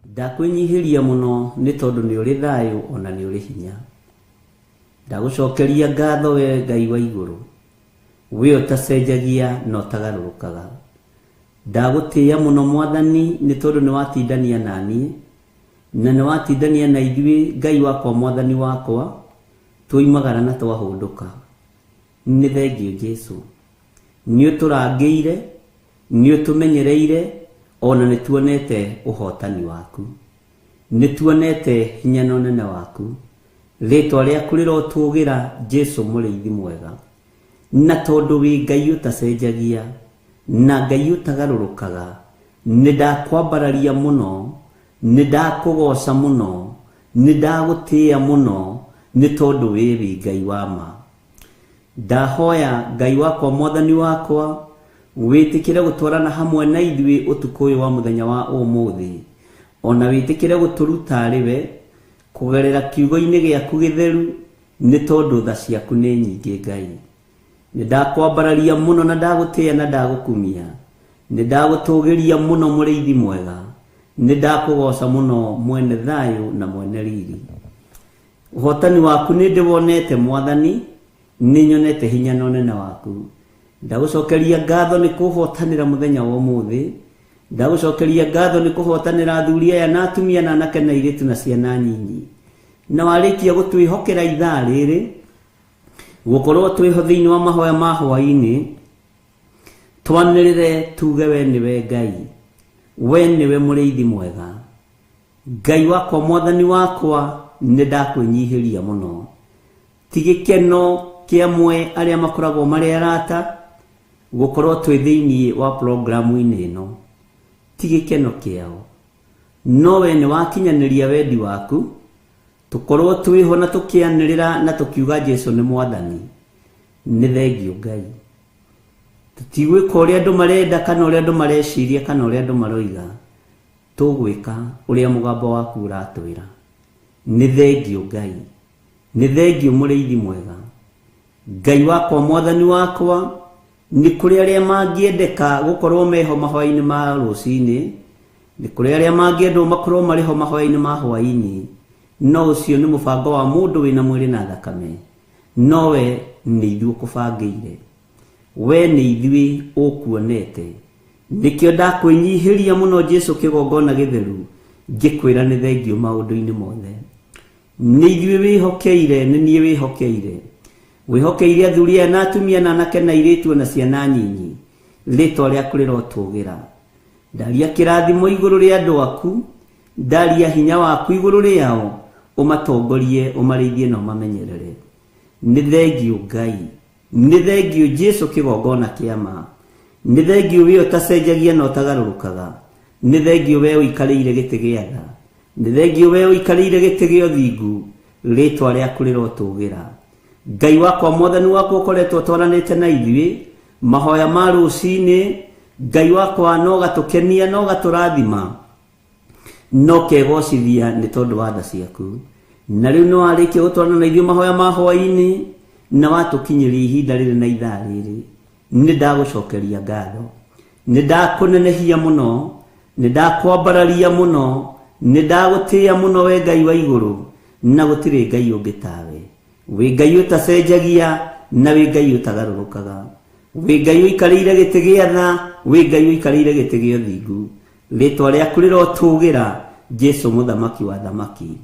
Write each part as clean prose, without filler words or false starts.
Ndakwenyihiria muno ni tondu ni uri thayu ona ni uri hinya. Ndagucokeria ngatho we Ngai wa iguru, we utacenjagia no tagarurukaga. Ndagutia muno Mwathani ni tondu ni watindania nani na ni watindania na ithui Ngai wakwa Mwathani wakwa, tuimagara na twahunduka. Ni thengio Jesu, ni uturangiire, ni utumenyereire, ona ni tuonete uhotani waku, ni tuonete hinya na unene waku. Ritwa riaku rirotugira Jesu muriithi mwega, na tondu wi Ngai utacenjagia na Ngai utagarurukaga, ni ndakwambararia muno, ni ndakugoca muno, ni ndagutia muno, ni tondu wi Ngai wa ma. Ndahoya Ngai wakwa Mwathani wakwa, witikire gutwarana hamwe na ithui utuku uyu wa muthenya wa umuthi, ona witikire guturuta riwe kugerera kiugo-ini giaku githeru, ni tondu tha ciaku ni nyingi Ngai. Ni ndakwambararia muno na ndagutia na ndagukumia, ni ndagutugiria muno muriithi mwega, ni ndakugoca muno mwene thayu na mwene riri. Uhotani waku ni ndiwonete Mwathani, ni nyonete hinya na unene waku. Ndagucokeria ngatho ni kuhotanira muthenya wa umuthi, ndagucokeria ngatho ni kuhotanira athuri aya na atumia na anake na airitu na ciana nyinyi, na warikia gutwihokera ithaa riri gukorwo twiho thiini wa mahoya ma hwaini, twanirire tuge we niwe Ngai, we niwe muriithi mwega. Ngai wakwa Mwathani wakwa, ni ndakwenyihiria muno. Tigikeno kia mwe aria makoragwo mari arata gukorwo twi thiini wa programu-ini ino, tigikeno kiao, no we ni wakinyaniria wendi waku tukorwo twiho na tukianirira na tukiuga Jesu ni Mwathani. Ni thengio Ngai. Tutigwika uria andu marenda kana uria andu mareciria kana uria andu maroiga, tugwika uria mugambo waku uratwira. Ni thengio Ngai, ni thengio muriithi mwega. Ngai wakwa Mwathani wakwa, ni kuri aria mangiendeka gukorwo meho mahoya-ini ma rucini, ni kuri aria mangiendwo makorwo mariho mahoya-ini ma hwaini, no ucio ni mubango wa mundu wina mwiri na thakame, no we ni ithui ukubangire, we ni ithui ukuonete. Nikio ndakwenyihiria muno Jesu kigongona githeru, ngikwira ni thengio maundu-ini mothe. Ni ithui wihokeire, ni nie wihokeire, wihokeire athuri na atumia na anake na airitu na ciana nyinyi. Ritwa riaku rirotugira. Ndaria kirathimo iguru ria andu aku, ndaria hinya waku iguru riao, umatongorie, umariithie na umamenyerere. Ni thengio Ngai, ni thengio Jesu kigongona kiama, ni thengio we utacenjagia na utagarurukaga, ni thengio we uikariire giti gia tha, ni thengio we uikariire giti gia uthingu. Ritwa riaku rirotugira. Ngai wakwa Mwathani wakwa ukoretwo twaranite na ithui mahoya ma rucini, Ngai wakwa no gatukenia no gaturathima, no kegocithia ni tondu wa tha ciaku. Na riu no warikia gutwarana na ithui mahoya ma hwaini, na watukinyiria ihinda riri na ithaa riri, ni ndagucokeria ngatho, ni ndakunenehia muno, ni ndakwambararia muno, ni ndagutia muno we Ngai wa iguru, na gutiri Ngai ungi tawe. We Ngai utacenjagia na we Ngai utagarurukaga, we Ngai uikariire giti gia tha, we Ngai uikariire giti gia uthingu. Ritwa riaku rirotugira Jesu muthamaki wa thamaki.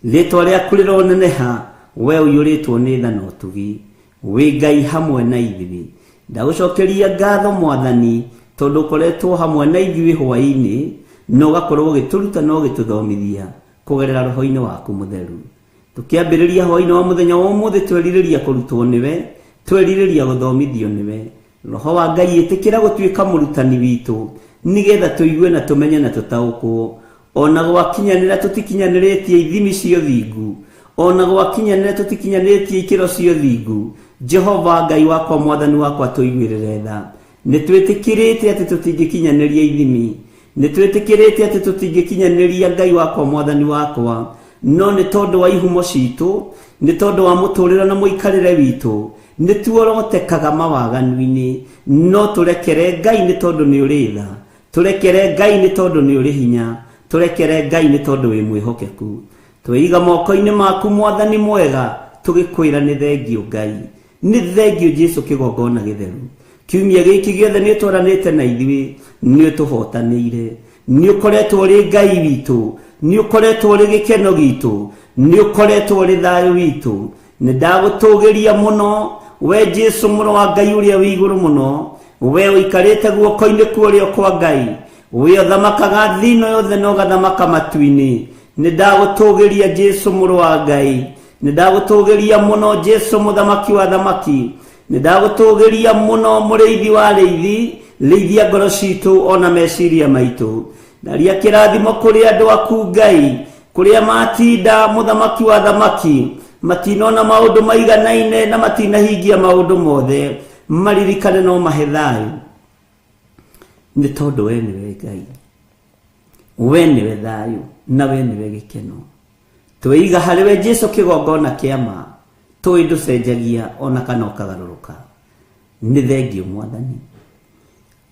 Ritwa riaku rironeneha, we uyuritwo ni tha na utugi, we Ngai hamwe na ithui. Ndagucokeria ngatho Mwathani tondu ukoretwo hamwe na ithui hwaini, no gakorwo gituruta no gituthomithia kugerera roho-ini waku mutheru. Tukiambiriria hwaini wa muthenya wa umuthi twiririria kurutwo niwe, twiririria guthomithio niwe. Roho wa Ngai itikira gutwika murutani witu, nigetha tuigue na tumenye na tutaukwo, ona gwakinyanira tutikinyaniretie ithimi cio thingu, ona gwakinyanira tutikinyaniretie ikiro cio thingu. Jehova Ngai wakwa Mwathani wakwa tuiguirire tha. Ni twitikirite ati tutingikinyaniria ithimi, ni twitikirite ati tutingikinyaniria Ngai wakwa Mwathani wakwa, no ni tondu wa ihumo citu, ni tondu wa muturiro na muikarire witu, ni tuorotekaga mawaganu-ini, no turekere Ngai ni tondu ni uri tha, turekere Ngai ni tondu ni uri hinya, turekere Ngai ni tondu wi mwihokeku twiga moko-ini maku Mwathani mwega tugikwira ni thengio Ngai ni thengio Jesu kigongona githeru kiumia giki giothe ni twaranite na ithui ni tuhotanire ni ukoretwo ri Ngai witu ni ukoretwo ri gikeno gitu ni ukoretwo ri thayu witu ni ndagutugiria muno we Jesu muno wa Ngai uria wi iguru muno we uikarite guoko-ini kuorio kwa Ngai we thamakaga thino yothe no gathamaka matu-ini ni ndagutugiria Jesu muno wa Ngai ni ndagutugiria muno Jesu muthamaki wa thamaki ni ndagutugiria muno muriithi wa reithi reithia ngoro citu ona meciria maitu ndaria kirathimo kuri andu aku Ngai kuria matinda muthamaki wa thamaki matinona maundu maiganaine na matinahingia maundu mothe maririkane no mahe thayu ni tondu we niwe Ngai we niwe thayu na we niwe gikeno twiga hariwe Jesu kigongona kiama twiducenjagia ona kana ukagaruruka ni thengio Mwathani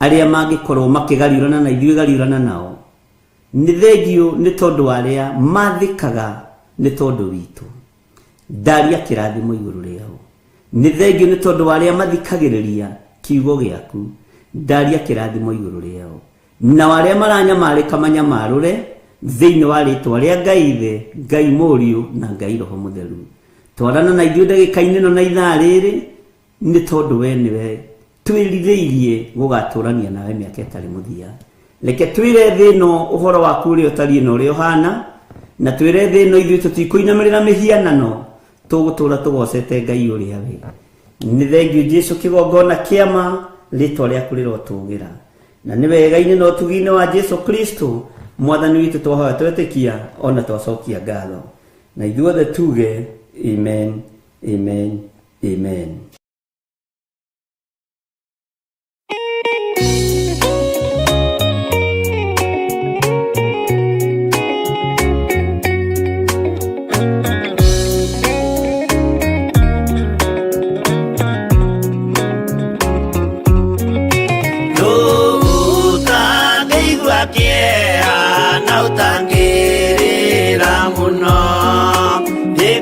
aria mangikorwo makigariurana na ithuĩ gariurana nao ni thengio ni tondu aria mathikaga ni tondu witu ndaria kirathimo iguru riao ni thengio ni tondu aria mathikagiriria kiugo giaku ndaria kirathimo iguru riao na aria maranyamarika manyamarure thiini wa ritwa ria Ngai Ithe Ngai Mũriũ na Ngai Roho Mũtheru twarana na ithuĩ ndagĩka-inĩ ĩno na ithaa rĩrĩ ni tondu we niwe twirithĩirie gugaturania nawe mĩaka ĩtarĩ mũthia reke twire thĩ ĩno ũhoro waku ũrĩa ũtariĩ na ũrĩa ũhana na twire thĩ ĩno ithuĩ tũtikũinamĩrĩra mĩhianano tũgũtũra tũgocete Ngai ũrĩa we ni thengio Jesu kigongona kĩama rĩtwa rĩaku rĩrotũgĩra na nĩ wega-inĩ na ũtugi-inĩ wa Jesu Kristo Mwathani witũ twahoya twetĩkia ona twacokia ngatho na ithuothe tuge amen amen amen.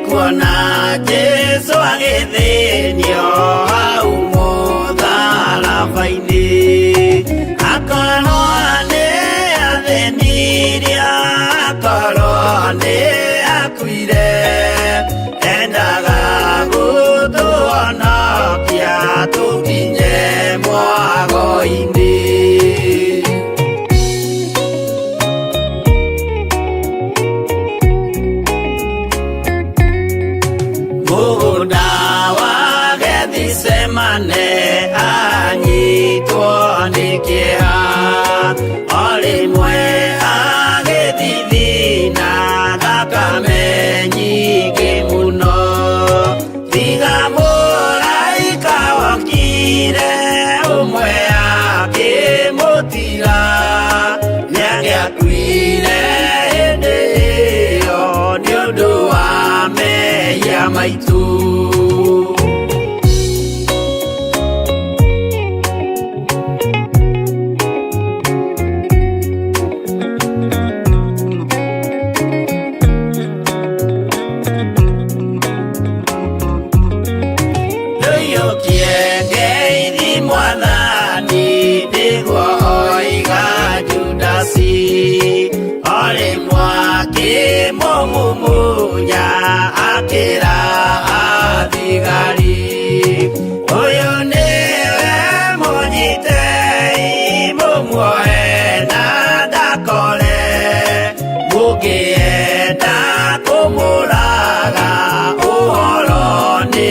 Kuona Jesu agithinio hau mutharabaini akorwo nĩ athĩnirie akorwo nĩ akuire endaga gũtũhonokia tũkinye mwago-inĩ. Semane anyitwo nĩ kĩeha o rĩmwe agĩthithina thakame nyingĩ mũno tiga mũraika wokire ũmwe akĩmũtira nĩagĩakuire hĩndĩ ĩyo nĩ ũndũ wa mehia maitũ. Mumunya akira athigari uyu niwe munyitei mumuoe na ndakore mukienda kumuraga uhoro ni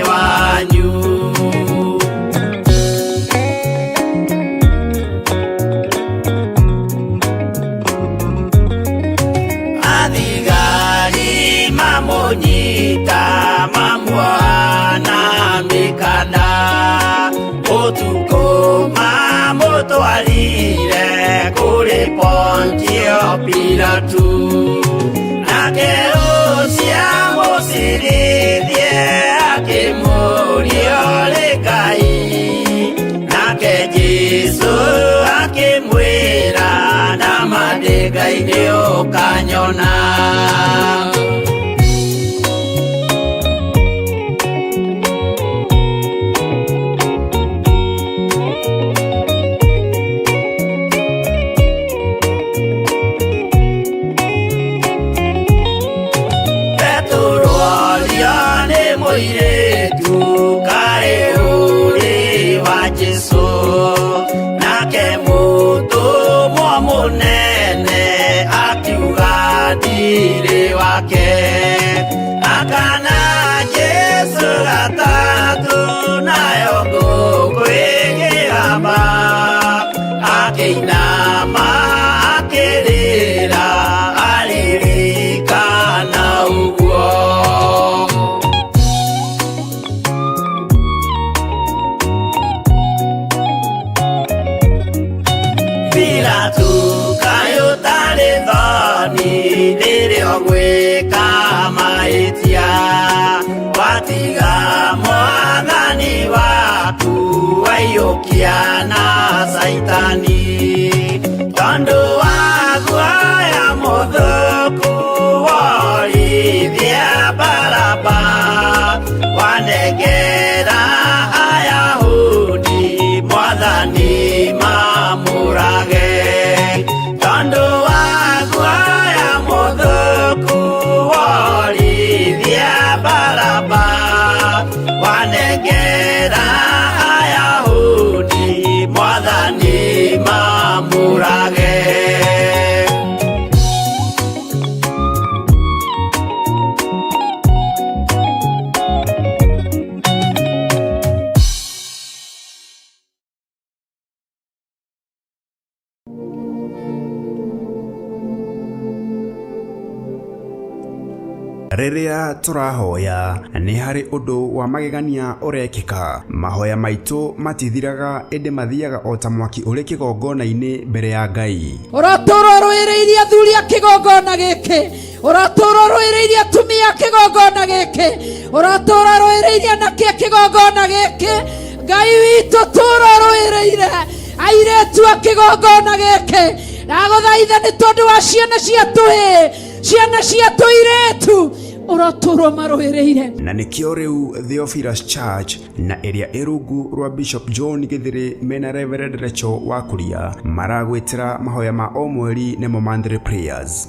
wanyu. Nyita mamwana mikana utuko mamutwarire kuri Pontio Pilatu nake ucia musirithie akimuria ri Ngai nake Jesu akimwira na mandĩka Ngai nĩũkanyona. Akana Jesu gatatu nayo ngũkwĩgĩrama akĩinama akĩrĩra aririkana ũguo. Pilatu kaĩ ũtarĩ thoni rĩrĩa ũgwĩka mahĩtia watiga mwathani waku waiyũkia na Saitani tondũ wa guoya mũthũku worithia Baraba wanengera Ayahudi mwathani mamũrage tondũ wa guoya mũthũku worithia Baraba wanengera Ayahudi mwathani mamũrage. Rĩrĩa tũrahoya nĩ harĩ ũndũ wa magegania ũrekĩka. Mahoya maitũ matithiraga ĩndĩ mathiaga o ta mwaki ũrĩ kĩgongona-inĩ mbere ya Ngai. Ũratũũra rũĩrĩire athuri a kĩgongona gĩkĩ, ũratũũra rũĩrĩire atumia a kĩgongona gĩkĩ, ũratũũra rũĩrĩire anake a kĩgongona gĩkĩ. Ngai witũ tũũra rũĩrĩire airĩtu a kĩgongona gĩkĩ. Ndagũthaitha nĩ tondũ wa ciana cia tũhĩĩ, ciana cia tũirĩtu ũratũũra marũĩrĩire. Na nĩkĩo rĩu Theophilus Church na ĩrĩa ĩrungu rwa Bishop John Gĩthĩrĩ mena Reverend Rachel Wakuria maragwĩtĩra mahoya ma o mweri nĩmo Monthly Prayers.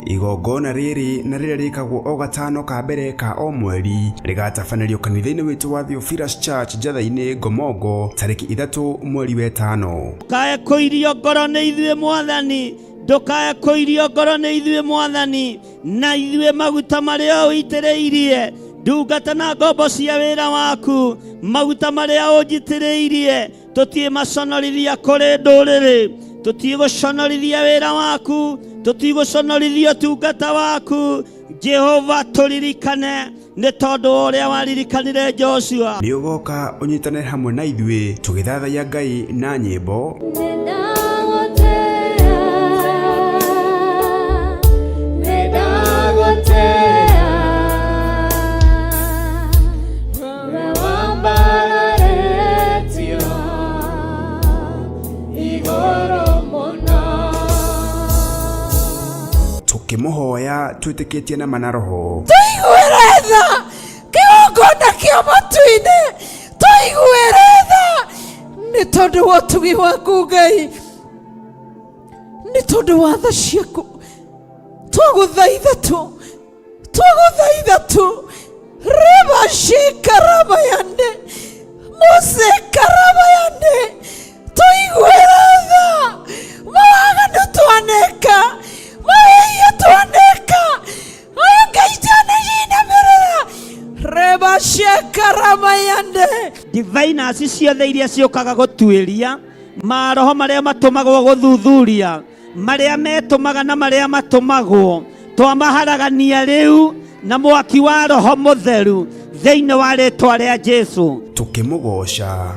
Igongona rĩrĩ na rĩrĩa rĩkagwo o gatano ka mbere ka o mweri rĩgatabanĩrio kanitha-inĩ witũ wa Theophilus Church Njatha-inĩ Ngomongo tarĩki 3 mweri wa 5. Ndũkae kũirio ngoro nĩ ithuĩ Mwathani, ndũkae kũirio ngoro nĩ ithuĩ Mwathani, na ithuĩ maguta marĩa ũitĩrĩirie ndungata na ngombo cia wĩra waku, maguta marĩa ũnjitĩrĩirie tũtiĩ maconorithia kũrĩ ndũrĩrĩ, tũtiĩ gũconorithia wĩra waku, tũtiĩ gũconorithia ũtungata waku. Jehova tũririkane nĩ tondũ ũrĩa waririkanire Joshua. Nĩ ũgoka ũnyitanĩre hamwe na ithuĩ tũgĩthathaiya Ngai na nyĩmbo. Tukĩmũhoya twĩtĩkĩtie na manaroho. Tũiguĩre tha kĩgongona kĩa matu-inĩ, tũiguĩre tha nĩ tondũ wa ũtugi waku Ngai, nĩ tondũ wa tha ciaku. Twagũthaitha tu reba shikarabayande musekarabayande tũiguĩre tha mawaganu twaneka mawĩia twaneka oyo Ngai twanejinamĩrĩra reba shikarabayande. Diviners ciothe iria ciũkaga gũtuĩria, maroho marĩa matũmagwo gũthuthuria, marĩa metũmaga na marĩa matũmagwo, twamaharagania rĩu na mwaki wa Roho Mũtheru thĩinĩ wa rĩĩtwa rĩa Jesũ. Tukĩmũgoca.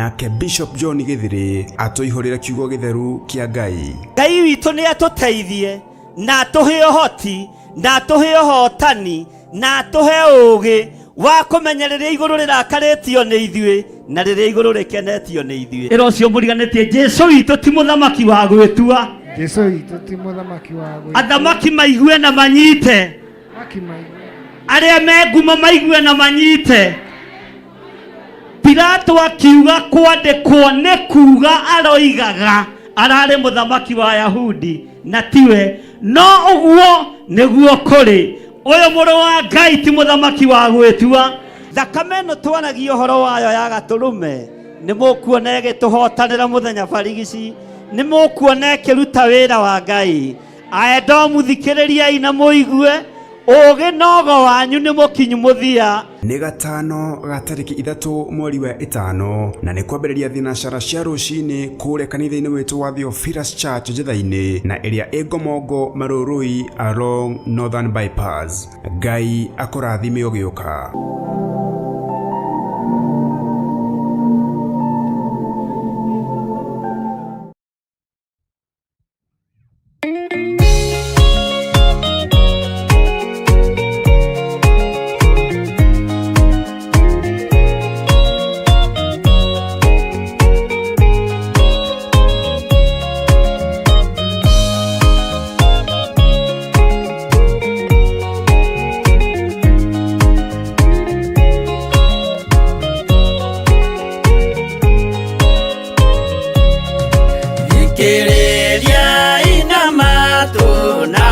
nake Bishop John Githiri atoihorera kiugo githeru kia Ngai. Ngai witũ nĩ atũteithie na atũhe ũhoti na atũhe ũhotani na atũhe ũũgĩ wa kũmenyereria igũrũ rĩrakarĩtio nĩ ithuĩ na rĩrĩa igũrũ rĩkenetio nĩ ithuĩ. Ĩra ũcio mũriganĩtie Jesu witũ ti mũthamaki wa gwĩtua. Jesu witũ ti mũthamaki wa gwĩtua. Athamaki maigue na manyite. Arĩa me ngumo maigue na manyite. Pilato akiuga kwandĩkwo nĩ kuuga aroigaga ararĩ mũthamaki wa Ayahudi na tiwe, no ũguo nĩguo kũrĩ. Ũyũ mũrũ wa Ngai ti mũthamaki wa gwĩtua. Thakame ĩno twanagia ũhoro wayo ya Gatũrũme nĩ mũkuona ĩgĩtũhotanĩra mũthenya barigici, nĩ mũkuona ĩkĩruta wĩra wa Ngai. Aenda mũthikĩrĩriai na mũigue ũũgĩ nogo wanyu nĩ mũkinyu mũthia. Nĩ gatano ga tarĩki 3 mweri wa 5 na nĩ kwambĩrĩria thinacara cia rũcinĩ kũrĩa kanitha-inĩ witũ wa Theophilus Church Njĩtha-inĩ na ĩrĩa ĩ Ngomongo Marũrũi along Northern Bypass. Ngai akũrathime ũgĩũka.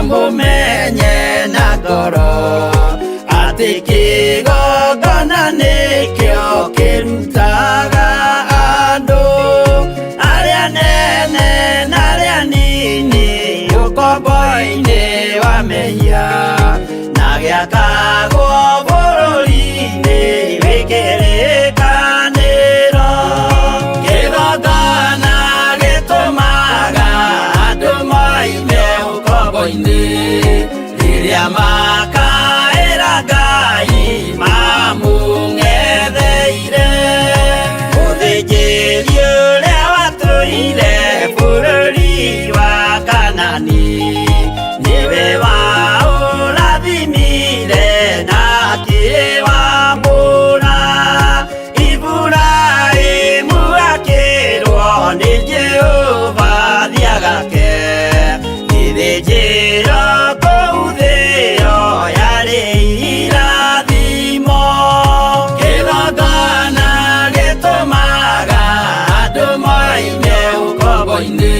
Mumenye na ngoro atĩ kĩgongona nĩkĩo kĩrutaga andũ arĩa nene na arĩa nini ũkombo-inĩ wa mehia na gĩakagwo bũrũri-inĩ wĩkĩrĩkanĩro. Kĩgongona gĩtũmaga andũ moime ũkombo-inĩ rĩrĩa makaĩra Ngai mamũng'etheire. Mũthĩnjĩri ũrĩa watũire bũrũri wa Kanani nĩwe waũrathimire na akĩwambũra. Iburahĩmu akĩrwo nĩ Jehova thiagake ithĩnjĩro kũu thĩyo yarĩ irathimo. Kĩgongona gĩtũmaga andũ moime ũkombo-inĩ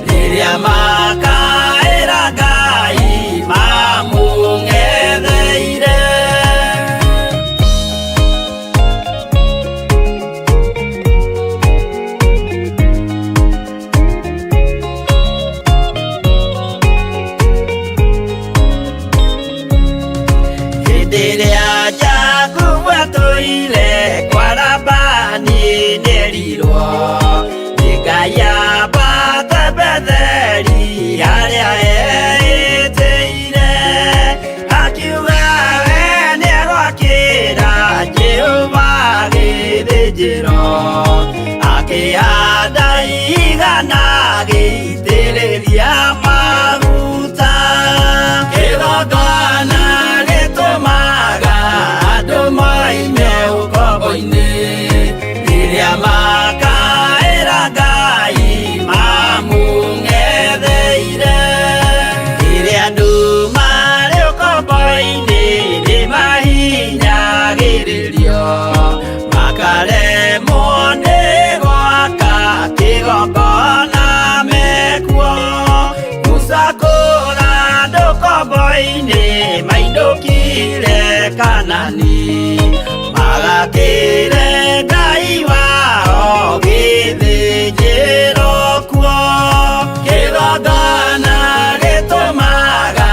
rĩrĩa makaĩra Ngai mamũng'etheire. Rĩrĩa Jakubu atũire kwa Labani nĩerirwo nĩ Ngai ambate Betheli harĩa etĩire, akiuga we nĩegwakĩra Jehova gĩthĩnjĩro, akĩhanda igana gĩitĩrĩria maguta. Kĩgongona gĩtũmaga andũ moime ũkombo-inĩ rĩrĩa makaĩra Ngai mamũng'etheire. Rĩrĩa andũ marĩ ũkombo-inĩ nĩmahinyagĩrĩrio makaremwo nĩ gwaka kĩgongona mekuo. Musa kũra andũ ũkombo-inĩ mainũkire Kanani magakĩre Ngai wao gĩthĩnjĩro kuo. Kĩgongona gĩtũmaga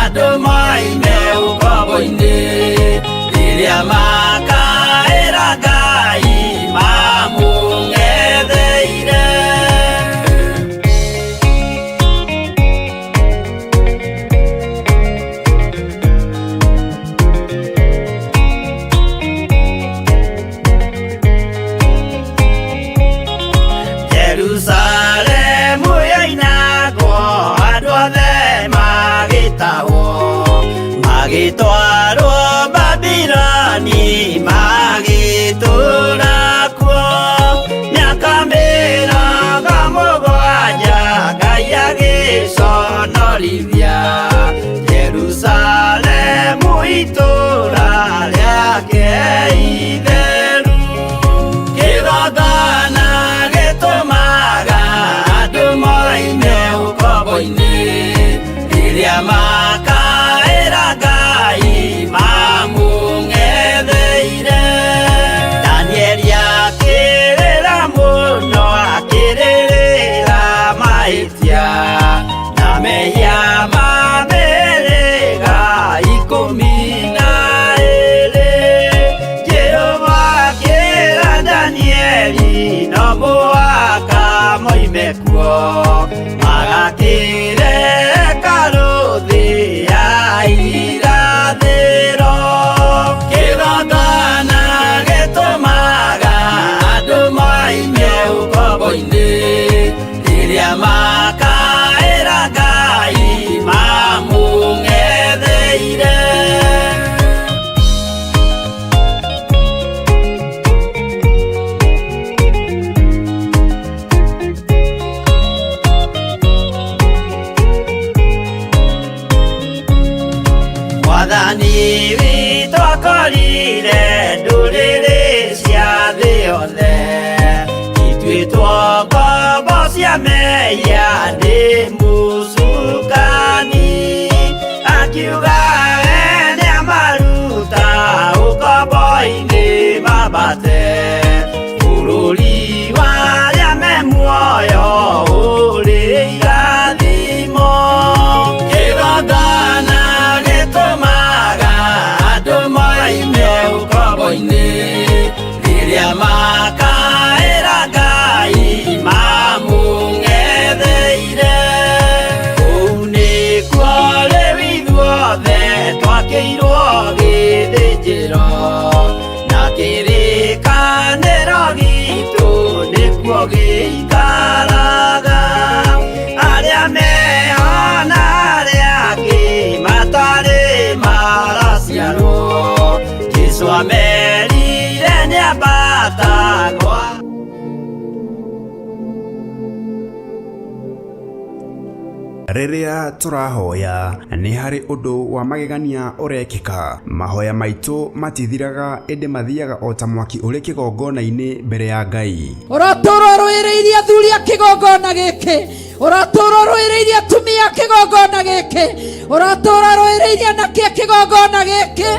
andũ moime ũkombo-inĩ rĩrĩa makaĩra Ngai mamũng'etheire. mekuo magakire karuthi ya irathiro kigongona gitumaga andu maime ukombo-ini riria makaira Ngai mamung'etheire. Mwathani witũ akorire ndũrĩrĩ cia thĩ yothe ituĩtwo ngombo cia mehia nĩ mũcukani akiuga nĩamaruta ũkombo-inĩ mambate bũrũri warĩa me muoyo ũrĩ irathimo kĩgongona gĩtũmaga andũ maime ũkombo-inĩ rĩrĩa makaĩra Ngai mamũng'etheire. Kũu nĩkuo rĩu ithuothe twakĩirwo gĩthĩnjĩro na kĩrĩkanĩro gitũ nĩkuo gĩikaraga arĩa meho na arĩa angĩ matarĩ maraciarwo Jesũ amerire nĩambatagwo. Riria turahoya ni hari undu wa magegania urekika. Mahoya maitu matithiraga indi mathiaga o ta mwaki uri kigongona-ini mbere ya Ngai. Uratura rwireirie athuri a kigongona giki, uratura rwireirie atumia a kigongona giki, uratura rwireirie anake a kigongona giki.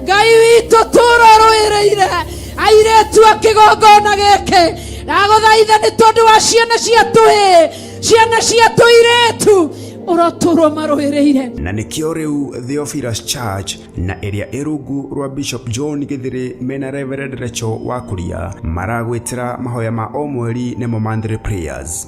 Ngai witu tura rwireire airetu a kigongona giki. Ndaguthaitha ni tondu wa ciana ciatu ciana ciatu iretu uraturwo marwireire. Na nikio riu Theophilus Church na area irungu rwa Bishop John Githiri mena Reverend Rachel Wakuria maragwitira mahoya ma o mweri nemo monthly prayers.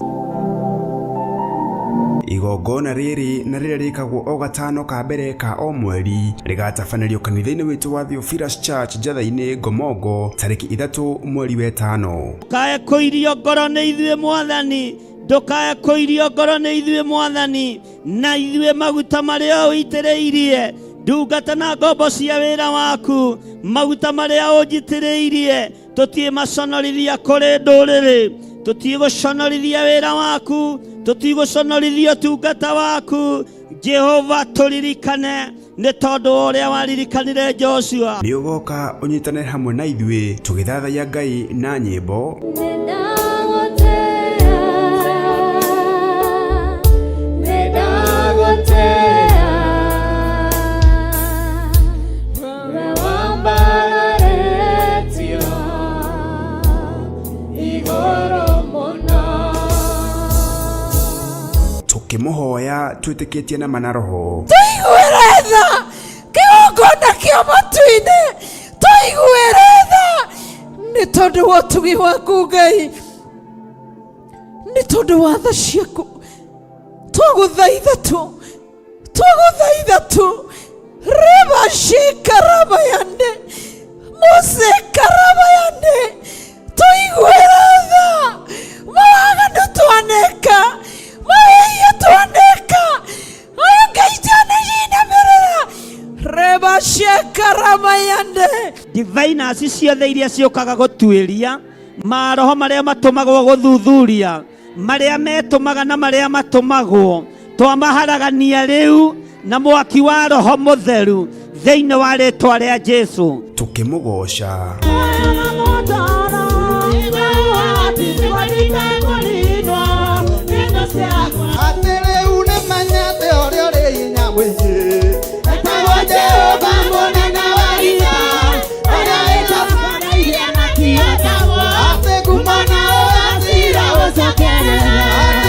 Igongona riri na riria rikagwo o gatano ka mbere ka o mweri rigatabanĩrio kanitha-inĩ witũ wa Theophilus Church Njatha-inĩ Ngomongo tarĩki 3 mweri wa 5. Ndũkae kũirio ngoro nĩ ithuĩ Mwathani, ndũkae kũirio ngoro nĩ ithuĩ Mwathani, na ithuĩ maguta marĩa ũitĩrĩirie ndungata na ngombo cia wĩra waku, maguta marĩa ũnjitĩrĩirie tũtiĩmaconorithia kũrĩ ndũrĩrĩ, tũtigũconorithia wĩra waku, tũtigũconorithia ũtungata waku. Jehova tũririkane nĩ tondũ ũrĩa waririkanire Joshua. Nĩ ũgoka ũnyitanĩre hamwe na ithuĩ tũgĩthathaiya Ngai na nyĩmbo. Tukimuhoya twitikitie na manaroho. Tuigueretha kigongona kia matu-inĩ, tuigueretha nĩ tondũ wa ũtugi waku Ngai, nĩ tondũ wa tha ciaku. Twagũthaitha tu reba shikarabayande mose karabayande tuigueretha mawaganu twaneka mawĩia twaneka Ngai twanejinamĩrĩra reba shikarabayande. Diviners ciothe iria ciũkaga gũtuĩria, maroho marĩa matũmagwo gũthuthuria, marĩa metũmaga na marĩa matũmagwo, twamaharagania rĩu na mwaki wa Roho Mũtheru thĩinĩ wa rĩĩtwa rĩa Jesũ. Tukimũgoca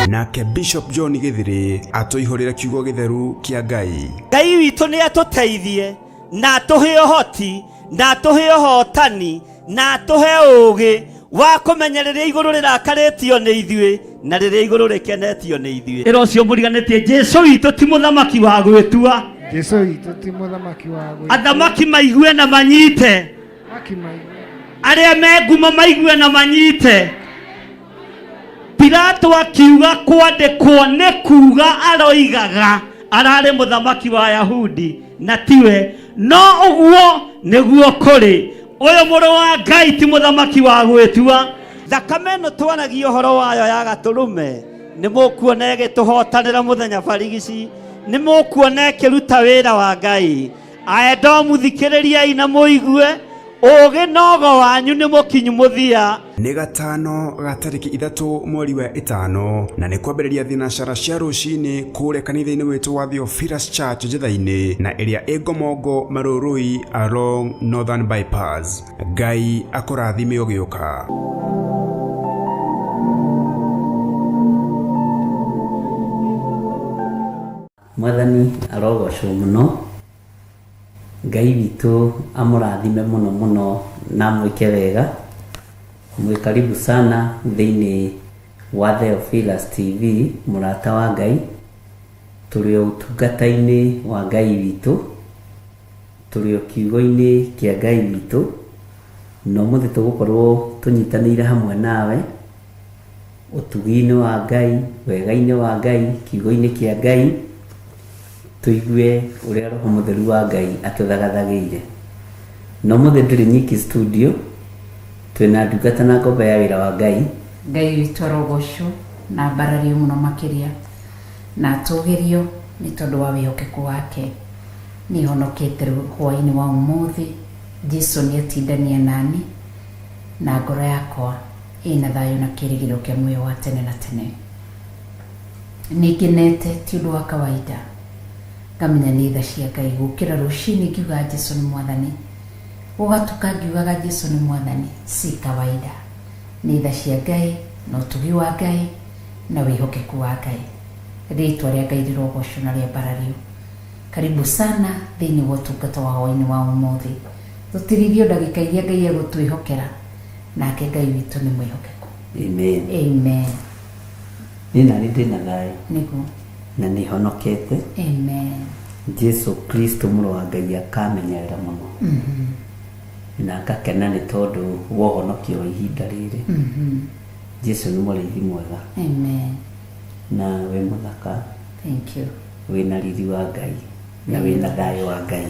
nake Bishop John Githiri atuihurira kiugo githeru kia Ngai. Ngai witũ nĩ atũteithie na atũhe ũhoti na atũhe ũhotani na atũhe ũũgĩ wa kumenyereria iguru rirakarĩtio nĩ ithuĩ na rĩrĩa iguru rĩkenetio nĩ ithuĩ. Ĩra ũcio mũriganĩtie Jesu witũ ti mũthamaki wa gwĩtua. Jesu witũ ti mũthamaki wa gwĩtua. Athamaki maigue na manyite. Arĩa me ngumo maigue na manyite. Pilato akiuga kwandĩkwo nĩ kuuga aroigaga ararĩ mũthamaki wa Ayahudi na tiwe, no ũguo nĩguo kũrĩ. Ũyũ mũrũ wa Ngai ti mũthamaki wa gwĩtua. Thakame ĩno twanagia ũhoro wayo ya Gatũrũme nĩ mũkuona ĩgĩtũhotanĩra mũthenya barigici, nĩ mũkuona ĩkĩruta wĩra wa Ngai. Aendo mũthikĩrĩriai na mũigue, ũgĩ nogo wanyu nĩ mũkinyu mũthia. Nĩ gatano ga tarĩki 3 mweri wa 5 na nĩ kwambĩrĩria thinacara cia rũcinĩ kũrĩa kanitha-inĩ witũ wa Theophilus Church Njĩtha-inĩ na ĩrĩa ĩ Ngomongo Marũrũi along Northern Bypass. Ngai akũrathime ũgĩũka. Mwathani arogocwo mũno. Ngai witũ amũrathime mũno mũno na mwĩke wega. Mwĩkaribu sana thĩinĩ wa Theophilus TV, mũrata wa Ngai. Tũrĩ o ũtungata-inĩ wa Ngai witũ, tũrĩ o kiugo-inĩ kĩa Ngai witũ, no mũthĩ tũgũkorwo tũnyitanĩire hamwe nawe ũtugi-inĩ wa Ngai, wega-inĩ wa Ngai, kiugo-inĩ kĩa Ngai, tuigue ũrĩa Roho Mũtheru wa Ngai atũthagathagĩire. No mũthĩ ndĩrĩ nyiki studio, twĩna ndungata na ngombo ya wĩra wa Ngai. Ngai witũ arogocwo na mbarario mũno makĩria na atũgĩrio nĩ tondũ wa wĩhokeku wake. Nĩ honokete hwaĩ-inĩ wa ũmũthĩ. Jesu nĩ atindania nani na ngoro yakwa ĩna thayũ na kĩrĩgĩrĩro kĩa muoyo wa tene na tene. Nĩngenete ti ũndũ wa kawaida, ngamenya nĩ tha cia Ngai gũkĩra rũcinĩ ngiuga Jesu nĩ Mwathani, gũgatuka ngiugaga Jesu nĩ Mwathani, si kawaida. Nĩ tha cia Ngai na ũtugi wa Ngai na wĩhokeku wa Ngai. Rĩtwa rĩa Ngai rĩrogocwo na rĩa mbarario. Karibu sana thĩinĩ wa ũtungata wa hwaĩ-inĩ wa ũmũthĩ. Tũtirithio ndagĩka iria Ngai egũtwĩhokera, nake Ngai witũ nĩ mwĩhokeku. Amen. Amen. Nina ndĩna thayũ Nĩguo. na nĩ honokete. Amen. Jesu Kristo mũrũ wa Ngai akamenyerera mũno. Na akakena nĩ tondũ wa ũhonokio wa ihinda rĩrĩ. Jesu nĩ mũrĩithi mwega. Amen. Na we mũthaka. Thank you. Wĩna riri wa Ngai na wĩna thayũ wa Ngai.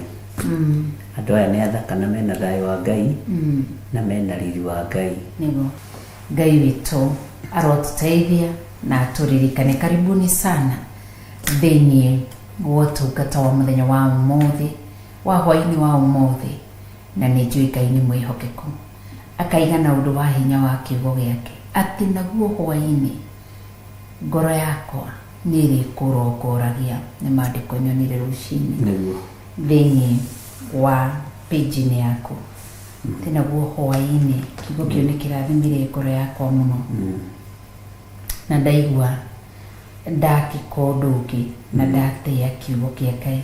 Andũ aya nĩ athaka na mena thayũ wa Ngai na mena riri wa Ngai. Nĩguo. Ngai witũ arotũteithia na atũririkane. Karibuni sana thĩinĩ wa ũtungata wa mũthenya wa ũmũthĩ, wa hwaĩ-inĩ wa ũmũthĩ, na nĩ njũĩ Ngai nĩ mwĩhokeku. Akaiga na ũndũ wa hinya wa kiugo gĩake atĩ naguo hwaĩ-inĩ ngoro yakwa nĩ ĩrĩkũrongoragia. Nĩ maandĩko nyonire rũcinĩ thĩinĩ wa page-inĩ yaku. Atĩ naguo hwaĩ-inĩ kiugo kĩu nĩ kĩrathimire ngoro yakwa mũno. Na ndaigua ndakĩka ũndũ ũngĩ na ndatĩa kiugo kĩa Ngai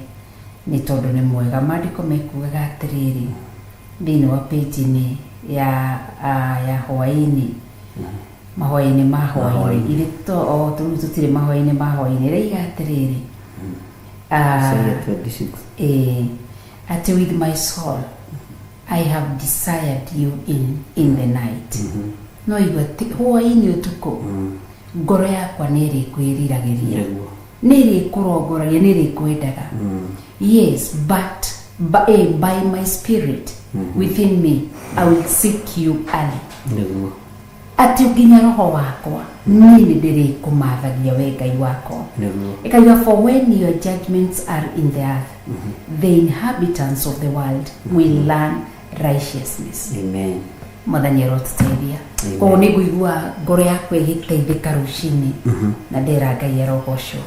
nĩ tondũ nĩ mwega. Maandĩko mekugaga atĩrĩrĩ thĩinĩ wa page-inĩ ya hwaĩ-inĩ, mahwaĩ-inĩ ma hwaĩ-inĩ, irĩ tũtirĩ mahwaĩ-inĩ ma hwaĩ-inĩ, raiga atĩrĩrĩ atĩ with my soul I have desired you in the night. No igua hwaĩ-inĩ ũtukũ ngoro yakwa nĩ ĩrĩkwĩriragĩria, nĩ ĩrĩkũrongoragia, nĩ ĩrĩkwendaga. Yes, but by my spirit within me I will seek you early. Atĩ nginya roho wakwa niĩ nĩ ndĩrĩkũmathagia we Ngai wakwa. Ĩkauga for when your judgments are in the earth, the inhabitants of the world will learn righteousness. Amen. Mwathani arotũteithia. Koguo nĩ ngũigua ngoro yakwa ĩgĩteithĩka rũcinĩ na ndĩra Ngai arogocwo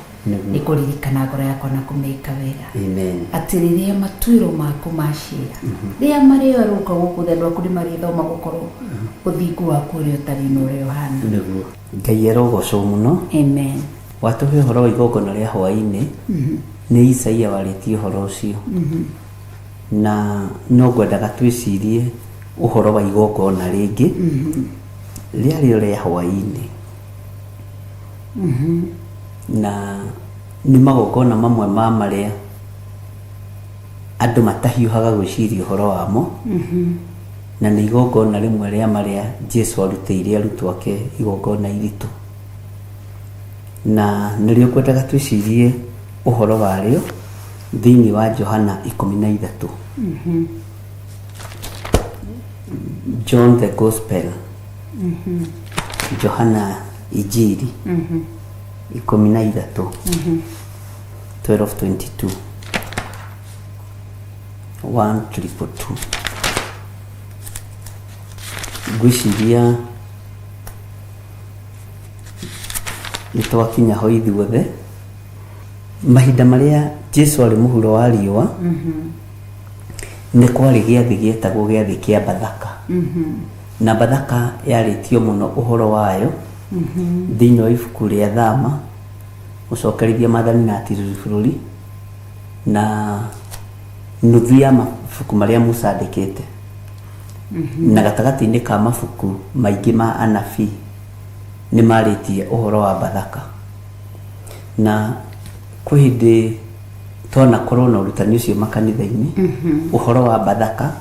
nĩ kũririkana ngoro yakwa na kũmĩka wega. Amen. Atĩ rĩrĩa matuĩro maku macira, rĩrĩa marĩorũka gũkũ thĩ andũ aku nĩ marĩthoma gũkorwo ũthingu waku ũrĩa ũtarĩ na ũrĩa ũhana. Ngai arogocwo mũno. Amen. Watũhe ũhoro wa igongona rĩa hwaĩ-inĩ, nĩ Isaia warĩtie ũhoro ũcio. Na no ngwendaga twĩcirie ũhoro wa igongona rĩngĩ rĩarĩ rĩa hwaĩ-inĩ. Na nĩ magongona mamwe ma marĩa andũ matahiũhaga gwĩciria ũhoro wamo, na nĩ igongona rĩmwe rĩa marĩa Jesu arutĩire arutwo ake igongona iritũ, na nĩrĩo kwendaga twĩcirie ũhoro warĩo thĩinĩ wa Johana 13. John the Gospel, Johana Injili 13, 12:22, 1:2. Gwĩciria nĩtwakinya ho ithuothe mahinda marĩa Jesu arĩ mũhuro wa riũa. Nĩ kwarĩ gĩathĩ gĩetagwo gĩathĩ kĩa Bathaka. Na Bathaka yarĩtio mũno ũhoro wayo thĩinĩ wa ibuku rĩa Thama, gũcokerithia Maathani na Atirĩrĩ bũrũri, na nuthu ya mabuku marĩa Musa andĩkĩte, na gatagatĩ-inĩ ka mabuku maingĩ ma anabii nĩ marĩtie ũhoro wa Bathaka. Na kwĩ hĩndĩ tona korwo na ũrutani ũcio makanitha-inĩ, ũhoro wa Bathaka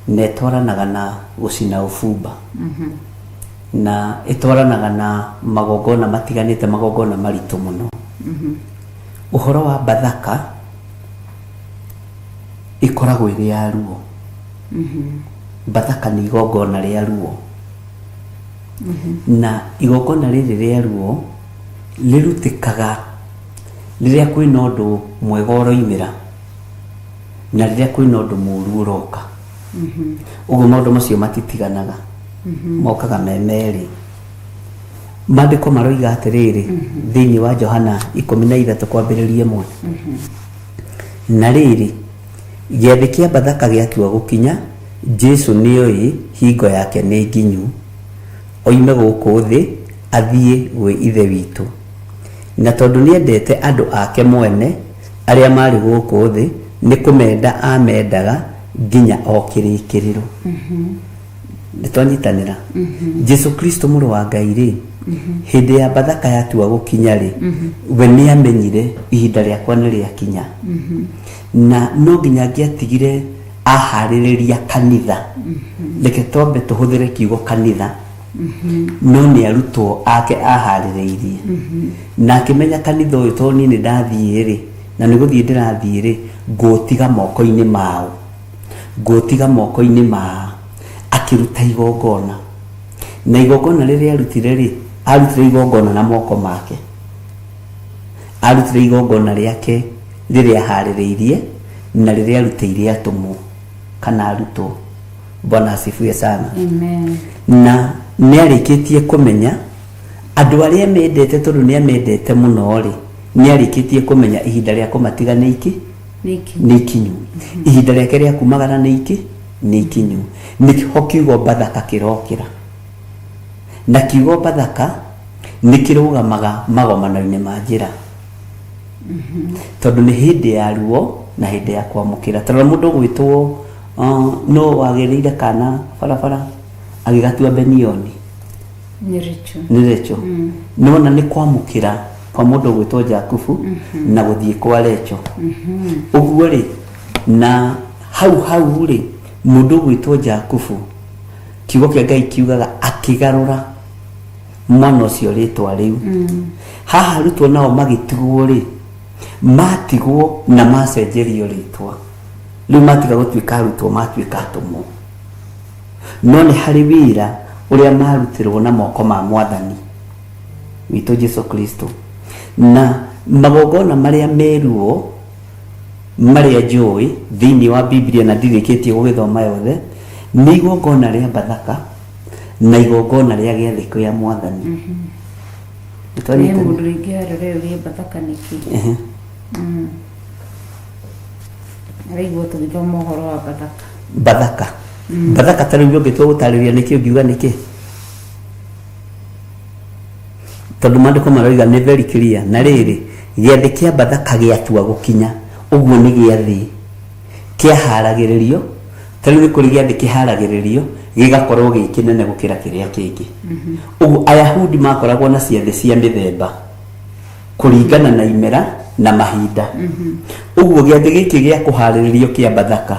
na ĩtwaranaga na gũcina ũbumba, na ĩtwaranaga na magongona matiganĩte, magongona maritũ mũno. Ũhoro wa Bathaka ĩkoragwo ĩrĩ ya ruo. Bathaka nĩ igongona rĩa ruo, na igongona rĩrĩ rĩa ruo rĩrutĩkaga rĩrĩa kwĩna ũndũ mwega ũroimĩra na rĩrĩa kwĩna ũndũ mũũru ũroka. Ũguo maũndũ macio matitiganaga, mokaga me merĩ. Maandĩko maroiga atĩrĩrĩ thĩinĩ wa Johana 13 kwambĩrĩria 1. Na rĩrĩ, gĩathĩ kĩa Bathaka gĩatua gũkinya, Jesu nĩoĩ hingo yake nĩ nginyu, oime gũkũ thĩ athiĩ gwĩ ithe witũ. Na tondũ nĩendete andũ ake mwene arĩa marĩ gũkũ thĩ, nĩ kũmenda amendaga nginya o kĩrĩkĩrĩro. Nĩtwanyitanĩra. Jesu Kristo mũrũ wa Ngai rĩ, hĩndĩ ya Bathaka yatua gũkinya rĩ, we nĩamenyire ihinda rĩakwa nĩ rĩakinya, na no nginya angĩatigire aharĩrĩria kanitha. Reke twambe tũhũthĩre kiugo kanitha, no nĩ arutwo ake aharĩrĩirie, na akĩmenya kanitha ũyũ to niĩ nĩndathiĩ rĩ, na nĩgũthiĩ ndĩrathiĩ rĩ, ngũtiga moko-inĩ mao, ngũtiga moko-inĩ mao. Akĩruta igongona, na igongona rĩrĩa arutire rĩ, arutire igongona na moko make, arutire igongona rĩake rĩrĩa aharĩrĩirie na rĩrĩa arutĩire atũmwo kana arutwo. Bwana asifiwe sana. Amen. Na nĩarĩkĩtie kũmenya andũ arĩa mendete, tondũ nĩamendete mũno rĩ, nĩarĩkĩtie kũmenya ihinda rĩa kũmatiga nĩ ikinyu, ihinda rĩake rĩa kumagara nĩ ikinyu. Nĩho kiugo Bathaka kĩrokĩra, na kiugo Bathaka nĩkĩrũgamaga magomano-inĩ ma njĩra, tondũ nĩ hĩndĩ ya ruo na hĩndĩ ya kwamũkĩra. Tondũ mũndũ gwĩtwo no wagĩrĩire kana barabara agĩgatua Benioni nĩ Recho, nĩwona nĩ kwamũkĩra kwa mũndũ gwĩtwo Jakubu na gũthiĩ kwa Recho. Ũguo rĩ, na hau rĩ, mũndũ gwĩtwo Jakubu, kiugo kĩa Ngai kiugaga akĩgarũra mwana ũcio rĩtwa rĩu. Haha arutwo nao magĩtigwo rĩ, matigwo na macenjerio rĩtwa, rĩu matiga gũtuĩka arutwo, matuĩka atũmwo. No nĩ harĩ wĩra ũrĩa marutirwo na moko ma Mwathani witũ Jesu Kristo, na magongona marĩa meruo marĩa njũĩ thĩinĩ wa Biblia na ndirĩkĩtie gũgĩthoma yothe nĩ igongona rĩa Bathaka na igongona rĩa gĩathĩ kĩa Mwathani. Nĩ mũndũ rĩngĩ harĩrĩria Bathaka nĩkĩ? Araigua tũgĩthoma ũhoro wa Bathaka. Bathaka ta rĩu ũngĩtua gũtarĩria nĩkĩ ũngiuga nĩkĩ? Tondũ maandĩko maroiga nĩ very clear. Na rĩrĩ, gĩathĩ kĩa Bathaka gĩatua gũkinya, ũguo nĩ gĩathĩ kĩaharagĩrĩrio tari ni kuri giathi kiharagiririo gigakorwo gikinene gukira kiria kingi ugu Ayahudi makoragwo na ciathi cia mithemba kuringana na imera na mahinda ugu giathi giki gia kuhariririo kia Bathaka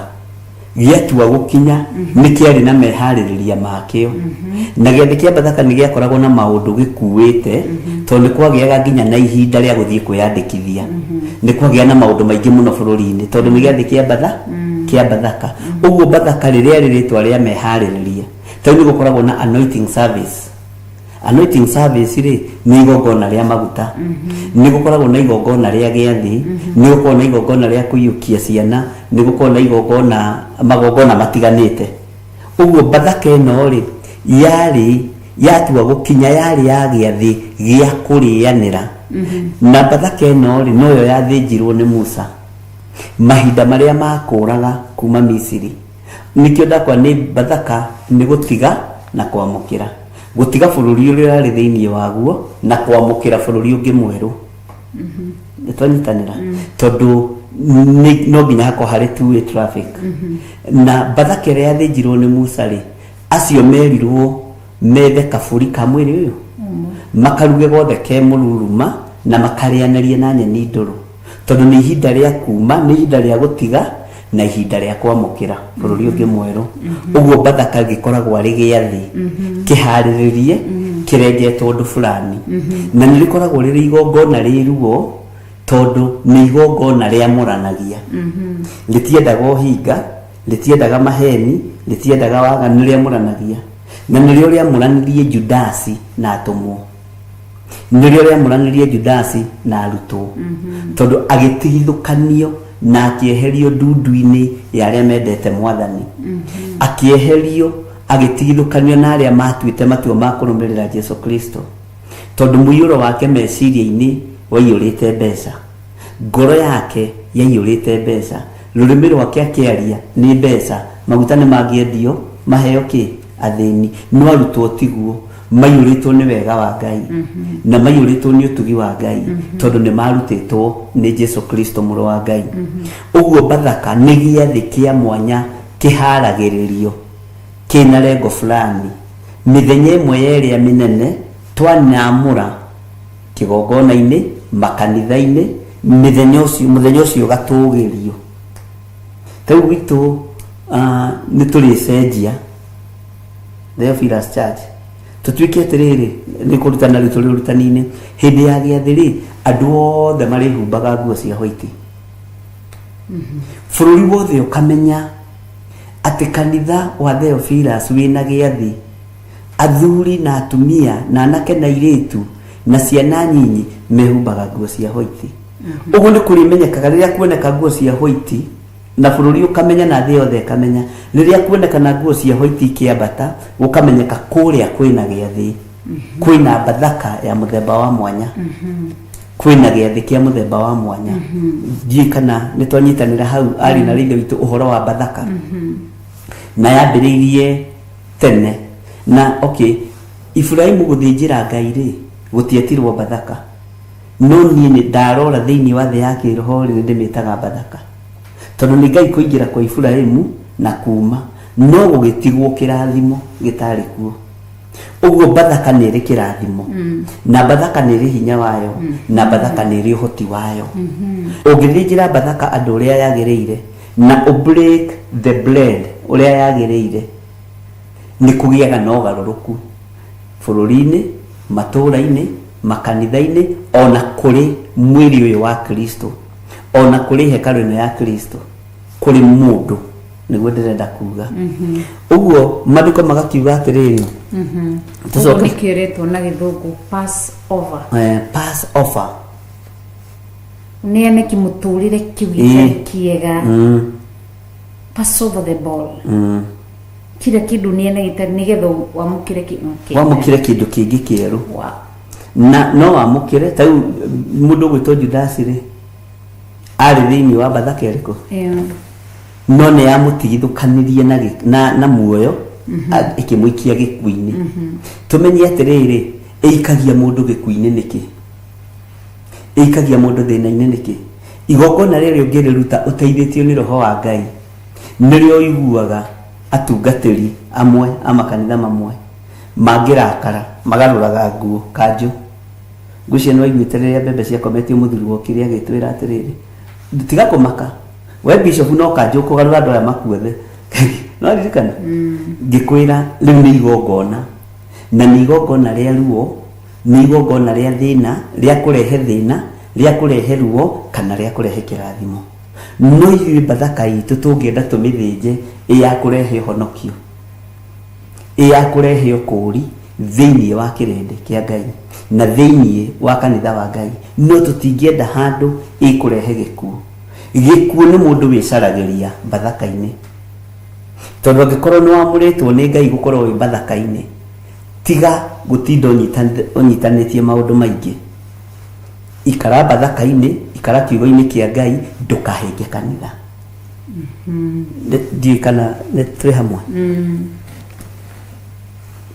giatua gukinya ni kiari na mehaririria makio na giathi kia Bathaka ni giakoragwo na maundu gikuite tondu kwagiaga nginya na ihinda ria guthii kwiyandikithia ni kwagia na maundu maingi muno bururi-ini tondu ni giathi kia Bathaka uguo Bathaka riria riritwa ria mehaririria tondu ni gukoragwo na anointing service ri ni igongona ria maguta ni gukoragwo na igongona ria giathi ni gukoragwo na igongona ria kuyukia ciana ni gukoragwo na igongona magongona matiganite uguo Bathaka ino ri yari yatua gukinya yari ya giathi gia kurianira na Bathaka ino ri noyo yathinjirwo ni Musa mahinda maria makuraga kuma Misiri nikio ndakwa ni Bathaka ni gutiga na kwamukira gutiga bururi uria ri thiini waguo na kwamukira bururi ungi mweru nitwanyitanira tondu no nginya hako hari two-way traffic na Bathaka ria yathinjirwo ni Musa ri acio merirwo methe kaburi ka mwiri uyu makaruge gothe ke mururuma na makarianarie na nyeni nduru tondu ni ihinda ria kuma ni ihinda ria gutiga na ihinda ria kwamukira bururi ungi mweru uguo Bathaka gikoragwo ari giathi kihariririe kirengetwo undu fulani na ni rikoragwo riri igongona riruo tondu ni igongona ria muranagia ritiendaga uhinga ritiendaga maheni ritiendaga waganu ria muranagia na nirio ria muranirie Judasi na atumwo nirio ria muranirie Judasi na arutwo tondu agitigithukanio na akieherio ndundu-ini ya aria mendete Mwathani akieherio agitigithukanio na aria matuite matua ma kurumirira Jesu Kristo tondu muiyuro wake meciria-ini waiyurite mbeca ngoro yake yaiyurite mbeca rurimi rwake akiaria ni mbeca maguta ni mangiendio maheo ki athini no arutwo tiguo maiyuritwo ni wega wa Ngai na maiyuritwo ni utugi wa Ngai tondu ni marutitwo ni Jesu Kristo muro wa Ngai uguo Bathaka ni giathi kia mwanya kiharagiririo kina lengo fulani mithenya imwe yeria minene twanamura kigongona-ini makanitha-ini muthenya ucio gatugirio tau gitu ni turicenjia Theophilus Church tutuike atiriri ni kurutana rituri rutani-ini hindi ya giathi ri andu othe marihumbaga nguo cia white bururi wothe ukamenya ati kanitha wa Theophilus wina giathi athuri na atumia na anake na iritu na ciana nyinyi mehumbaga nguo cia white uguo ni kurimenyekaga riria kuoneka nguo cia white na bururi ukamenya na thio yothe kamenya riria kuoneka na nguo cia white kiambata ukamenyeka kuria kwina giathi kwina Bathaka ya muthemba wa mwanya kwina giathi kia muthemba wa mwanya jikana nitwanyitanira hau ari na rinde witu uhoro wa Bathaka na yambiririe tene na okay Ibrahimu guthinjira Ngai ri gutietirwo Bathaka no nie ni ndarora thiini wa thi yake roho ri ndimitaga Bathaka tondu ni Ngai kuingira kwa Ibrahimu na kuma no gugitigwo kirathimo gitari kuo uguo Bathaka ni ri kirathimo na Bathaka ni ri hinya wayo na Bathaka ni ri uhoti wayo ugithinjira Bathaka andu uria yagiriire na break the blade uria yagiriire ni kugiaga na ugaruruku bururi-ini matura-ini makanitha-ini ona kuri mwiri uyu wa Kristo ona kuri hekalu ya Kristo kuri mundu niguo ndirenda kuga uguo maandiko magakiuga atiriri tucoke kiretwo na githungu pass over ni ane kimuturire kiwita kiega pass over the ball kila kindu ni ane gitari nigetho wamukire kindu kingi kieru na no wamukire tau mundu gwitwo Judasi ri ari thiini wa Bathaka eriko no ne amutigithukanirie na muoyo ikimuikia gikuini tumenye atiriri eikagia mundu gikuini niki eikagia mundu thina-ini niki igongona riri ungiriruta uteithitio ni roho wa Ngai nirio iguaga atungatĩri amwe amakanitha mamwe mangĩrakara magarũraga nguo kanjũ ngucio no iguĩte rĩrĩa mbembe ciakometio mũthuri wokire agĩtwĩra atĩrĩrĩ tiga kũmaka we bishop no kanjũ kũgarũra andũ arĩa makuothe no ririkana ngĩkwĩra rĩu nĩ igongona na nĩ igongona rĩa ruo nĩ igongona rĩa thĩna rĩa kũrehe thĩna rĩa kũrehe ruo kana rĩa kũrehe kĩrathimo no ithuĩ Bathaka itũ tũngĩenda tũmĩthĩnje ya kũrehe honokio ya kũrehe ũkũri thĩinĩ wa kĩrĩndĩ kĩa Ngai na thĩinĩ wa kanitha wa Ngai no tũtingĩenda handũ ĩkũrehe gĩkuũ nĩ mũndũ wĩcaragĩria Bathaka-inĩ tondũ angĩkorwo nĩ wamũrĩtwo nĩ Ngai gũkorwo wĩ Bathaka-inĩ tiga gũtinda ũnyitanĩtie maũndũ maingĩ ikara Bathaka-inĩ ikara kiugo-inĩ kĩa Ngai ndũkahenge kanitha ndiĩ kana nĩ hamwe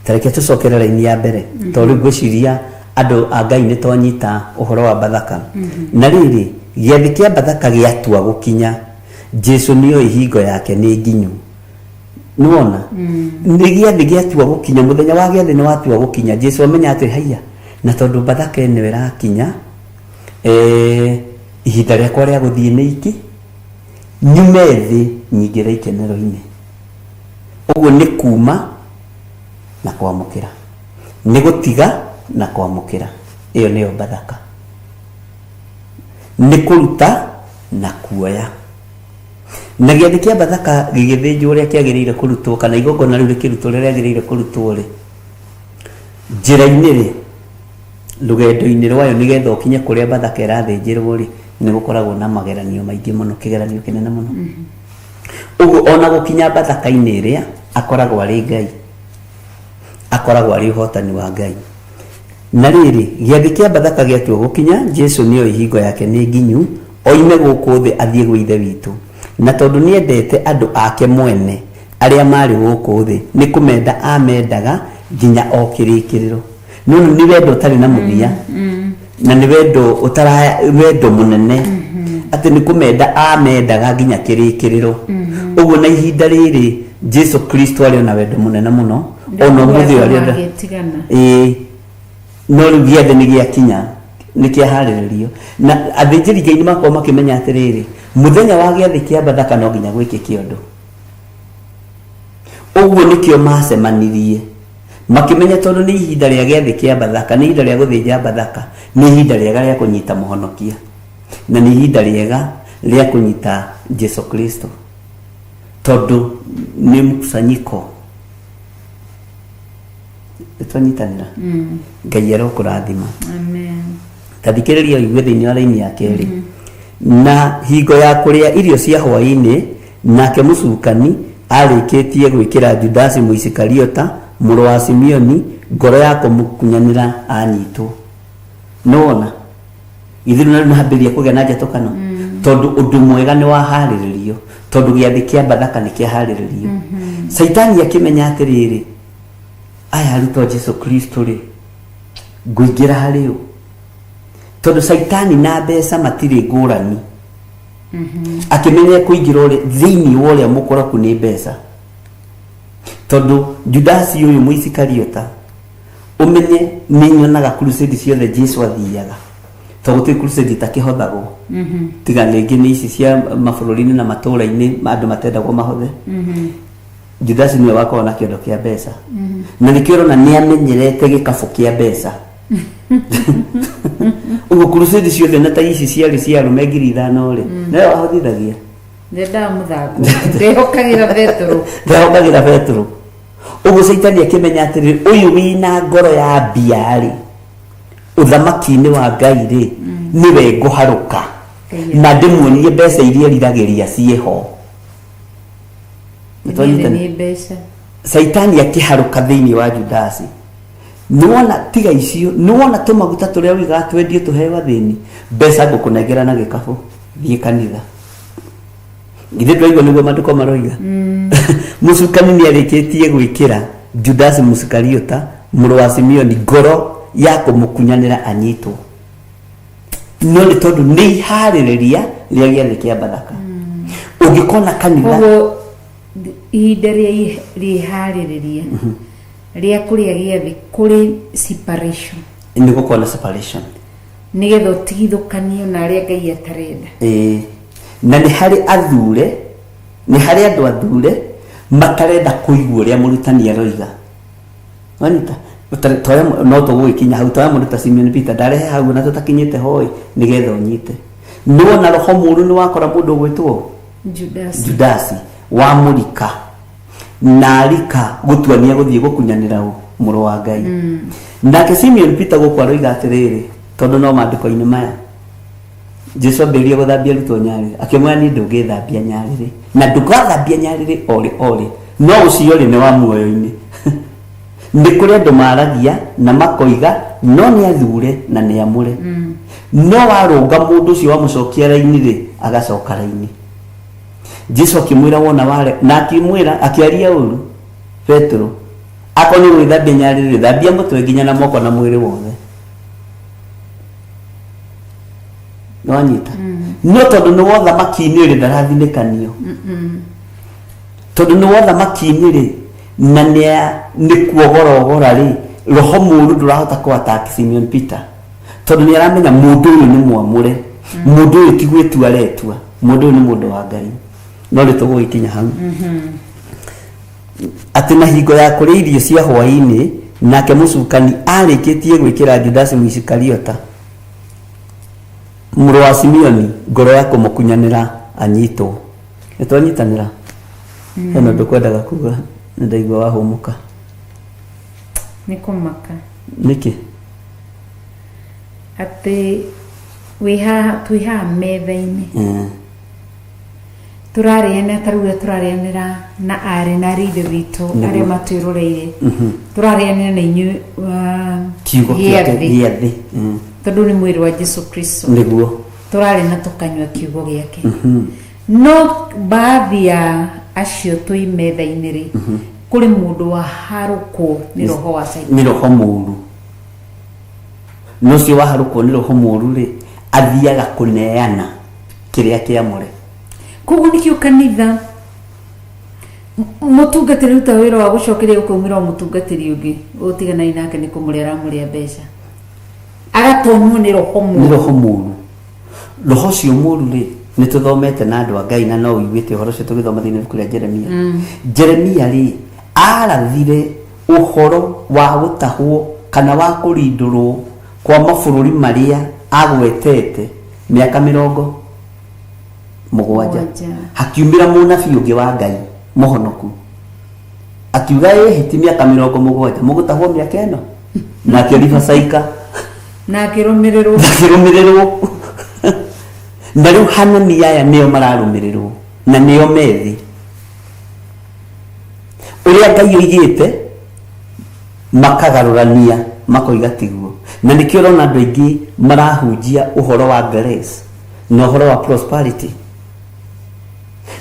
tareke tũcokere raini ya mbere tondũ ngwĩciria andũ a Ngai nĩ twanyita ũhoro wa Bathaka na rĩrĩ gĩathĩ kĩa Bathaka gĩatua gũkinya Jesu nĩoĩ hingo yake nĩ nginyu nĩwona nĩ gĩathĩ gĩatua gũkinya mũthenya wa gĩathĩ nĩ watua gũkinya Jesu amenya atĩ haiya na tondũ Bathaka ĩno ĩrakinya ihinda rĩakwa rĩa gũthiĩ nĩ iki nyume thĩ nyingĩre ikenero-inĩ ũguo nĩ kuma na kwamũkĩra nĩ gũtiga na kwamũkĩra ĩyo nĩyo Bathaka nĩ kũruta na kuoya na gĩathĩ kĩa Bathaka gĩgĩthĩnjwo ũrĩa kĩagĩrĩire kũrutwo kana igongona rĩu rĩkĩrutwo ũrĩa rĩagĩrĩire kũrutwo rĩ njĩra-inĩ rĩ rũgendo-inĩ rwayo nĩgetha ũkinye kũrĩa Bathaka ĩrathĩnjĩrwo rĩ nĩ gũkoragwo na mageranio maingĩ mũno kĩgeranio kĩnene mũno ũguo ona gũkinya Bathaka-inĩ ĩrĩa akoragwo arĩ Ngai akoragwo arĩ ũhotani wa Ngai na rĩrĩ gĩathĩ kĩa Bathaka gĩatua gũkinya Jesu nĩoĩ hingo yake nĩ nginyu oime gũkũ thĩ athiĩ gwĩ ithe witũ na tondũ nĩendete andũ ake mwene arĩa marĩ gũkũ thĩ nĩ kũmenda amendaga nginya o kĩrĩkĩrĩro no nĩ wendo ũtarĩ na mũthia na nĩ wendo mũnene atĩ nĩ kũmenda amendaga nginya kĩrĩkĩrĩro ũguo na ihinda rĩrĩ Jesu Kristo arĩ na wendo mũnene mũno ona mũthĩ arĩenda no rĩu gĩathĩ nĩ gĩakinya nĩ kĩaharĩrĩrio na athĩnjĩri Ngai nĩ makorwo makĩmenya atĩrĩrĩ mũthenya wa gĩathĩ kĩa Bathaka no nginya gwĩkĩke ũndũ ũguo nĩkĩo macemanirie makĩmenya tondũ nĩ ihinda rĩa gĩathĩ kĩa Bathaka nĩ ihinda rĩa gũthĩnja Bathaka nĩ ihinda rĩega rĩa kũnyita mũhonokia na nĩ ihinda rĩega rĩa kũnyita Jesu Kristo tondũ nĩ mkusanyiko twanyitanĩra Ngai arokũrathima amen tathikĩrĩria ũigue thĩinĩ wa raini ya kerĩ na hingo ya kũrĩa irio cia hwaĩ-inĩ nake mũcukani arĩkĩtie gwĩkĩra Judasi Mũisikariota mũrũ wa Simeoni ngoro ya kũmũkunyanĩra anyitwo nĩwona ithuĩ nĩ nambĩrĩria kũgĩa na njatũkano tondũ ũndũ mwega nĩ waharĩrĩrio tondũ gĩathĩ kĩa Bathaka nĩ kĩaharĩrĩrio Saitani akĩmenya atĩrĩrĩ aya arutwo Jesu Kristo rĩ ngũingĩra harĩ o tondũ Saitani na mbeca matirĩ ngũrani akĩmenya kũingĩra thĩinĩ wa ũrĩa mũkoroku nĩ mbeca tondũ Judasi ũyũ Mũisikariota ũmenye nĩ nyonaga crusade ciothe Jesu athiaga tondũ gũtirĩ crusade itakĩhothagwo tiga rĩngĩ nĩ ici cia mabũrũri-inĩ na matũũra-inĩ andũ matendagwo mahothe Judasi nĩwe wakorwo na kĩondo kĩa mbeca na nĩkĩo ũrona nĩ amenyerete gĩkabũ kĩa mbeca ũguo crusade ciothe na ta ici ciarĩ cia arũme 5,000 rĩ nĩwe wahotithagia ndendaga mũthako ndehokagĩra Petro ũguo Saitani akĩmenya atĩrĩrĩ ũyũ wĩna ngoro ya mbia rĩ ũthamaki-inĩ wa Ngai rĩ nĩwe ngũharũka na ndĩmuonie mbeca iria riragĩria ciĩho Saitani akĩharũka thĩinĩ wa Judasi nĩwona tiga icio nĩwona tũmaguta tũrĩa wigaga twendio tũheo thĩni mbeca ngũkũnengera na gĩkabũ thiĩ kanitha githĩ ndwaigua nĩguo maandĩko maroiga mũcukani nĩ arĩkĩtie gwĩkĩra Judasi Mũisikariota mũrũ wa Simeoni ngoro ya kũmũkunyanĩra anyitwo no nĩ tondũ nĩ iharĩrĩria rĩa gĩathĩ kĩa Bathaka ũngĩkona kanitha ihinda rĩharĩrĩria rĩa kũrĩa gĩathĩ kũrĩ separation nĩ gũkorwo na separation nĩgetha ũtigithũkanio na arĩa Ngai atarenda. Na nĩ harĩ athure, nĩ harĩ andũ athure matarenda kũigua ũrĩa mũrutani aroiga. Wanita toya no tũgũgĩkinya hau toya mũndũ ta Simeon Peter ndarehe hau na tũtakinyĩte hoi nĩgetha ũnyite. Nĩwona roho mũũru nĩ wakora mũndũ ũgwĩtwo Judasi wa mũrika na rika gũtuania gũthiĩ gũkunyanĩra mũrũ wa Ngai. Nake Simeon Peter gũkũ aroiga atĩrĩrĩ tondũ no maandĩko-inĩ maya Jesu ambĩrĩrie gũthambia arutwo nyarĩrĩ akĩmwĩra niĩ ndũngĩthambia nyarĩrĩ na ndũgathambia nyarĩrĩ orĩ no ũcio rĩ nĩ wa muoyo-inĩ. Nĩ kũrĩ andũ maragia na makoiga no nĩ athure na nĩ amũre no warũnga mũndũ ũcio wamũcokia raini rĩ agacoka raini. Jesu akĩmwĩra wona ware na akĩmwĩra akĩaria ũru Petro akorwo nĩ gwĩthambia nyarĩrĩ thambia mũtwe nginya na moko na mwĩrĩ wothe. Nĩwanyita no tondũ nĩ wotha makiinĩ rĩ ndarathinĩkanio tondũ nĩ wotha makiinĩ rĩ na nĩ kuogorogora rĩ roho mũũru ndũrahota kũataki Simeon Peter tondũ nĩ aramenya mũndũ ũyũ nĩ mwamũre mũndũ ũyũ ti gwĩtua aretua mũndũ ũyũ nĩ mũndũ wa Ngai. No rĩ tũgũgĩkinya hau atĩ na hingo ya kũrĩa irio cia hwaĩ-inĩ nake mũcukani arĩkĩtie gwĩkĩra Judasi Mũisikariota mũrũ wa Simeoni ngoro ya kũmũkunyanĩra anyitwo. Nĩtwanyitanĩra hena ũndũ kwendaga kuga nĩ ndaigua wahũmũka. Nĩ kũmaka nĩkĩ atĩ twĩ haha metha-inĩ tũrarĩanĩra tarĩu tũrarĩanĩra na arĩ na rĩithe witũ arĩa matwĩroreire tũrarĩanĩra na inyuĩ kiugo gĩathĩ tondũ nĩ mwĩrĩ wa Jesu Kristo nĩguo tũrarĩ na tũkanyua kiugo gĩake. No baadhi ya acio twĩ metha-inĩ rĩ kũrĩ mũndũ waharũkwo nĩ roho wa Saitani nĩ roho mũũru no ũcio waharũkwo nĩ roho mũũru rĩ athiaga kũneana kĩrĩa kĩamũre. Koguo nĩkĩo kanitha mũtungatĩri ruta wĩra wa gũcokeria ũkaumĩra mũtungatĩri ũngĩ ũtiganai nake nĩ kũmũrĩa aramũrĩa mbeca agatonywo nĩ roho mũũru. Nĩ roho mũũru roho ũcio mũũru rĩ nĩ tũthomete na andũ a Ngai na no wĩiguĩte ũhoro ũcio tũgĩthoma thĩinĩ wa Jeremia. Jeremia rĩ arathire ũhoro wa gũtahwo kana wa kũrindũrwo kwa mabũrũri marĩa agwetete mĩaka 70 hakiumĩra mũnabii ũngĩ wa Ngai mũhonoku akiuga hĩti mĩaka 70 mũgũtahwo mĩaka ĩno na akĩriba caika na akĩrũmĩrĩrwo na rĩu Hanani aya nĩo mararũmĩrĩrwo na nĩo methi ũrĩa Ngai oigĩte makagarũrania makoiga tiguo. Na nĩkĩo ũrona andũ aingĩ marahunjia ũhoro wa grace na ũhoro wa prosperity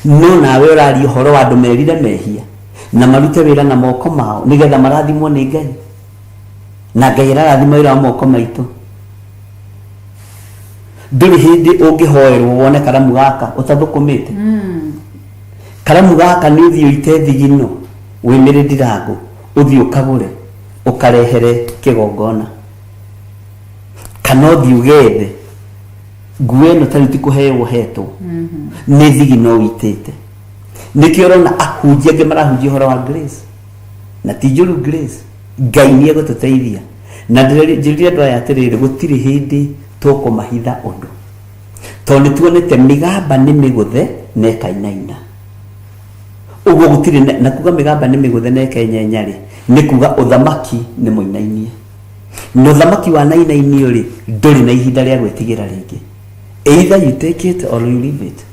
no nawe ũraria ũhoro wa andũ merire mehia na marute wĩra na moko mao nĩgetha marathimwo nĩ Ngai na Ngai arathima wĩra wa moko maitũ. Ndũrĩ hĩndĩ ũngĩhoerwo wone karamu gaka ũtathũkũmĩte karamu gaka nĩ ũthiĩ ũite thigino wĩmĩrĩ ndirango ũthiĩ ũkagũre ũkarehere kĩgongona kana ũthiĩ ũgethe nguo ĩno tarĩ ti kũheo hetwo nĩ thigino ũitĩte. Nĩkĩo ũrona ahunjia angĩ marahunjia ũhoro wa grace na ti njũru grace. Ngai nĩ egũtũteithia na njĩrire andũ aya atĩrĩrĩ gũtirĩ hĩndĩ tũkũmahitha ũndũ tondũ nĩtuonete mĩgamba nĩ mĩgũthe na ĩkainaina. Ũguo gũtirĩ na kuga mĩgamba nĩ mĩgũthe na ĩkainyaina rĩ nĩ kuga ũthamaki nĩ mũinainie na ũthamaki wa nainainio rĩ ndũrĩ na ihinda rĩa gwĩtigĩra rĩngĩ. Either you take it or you leave it.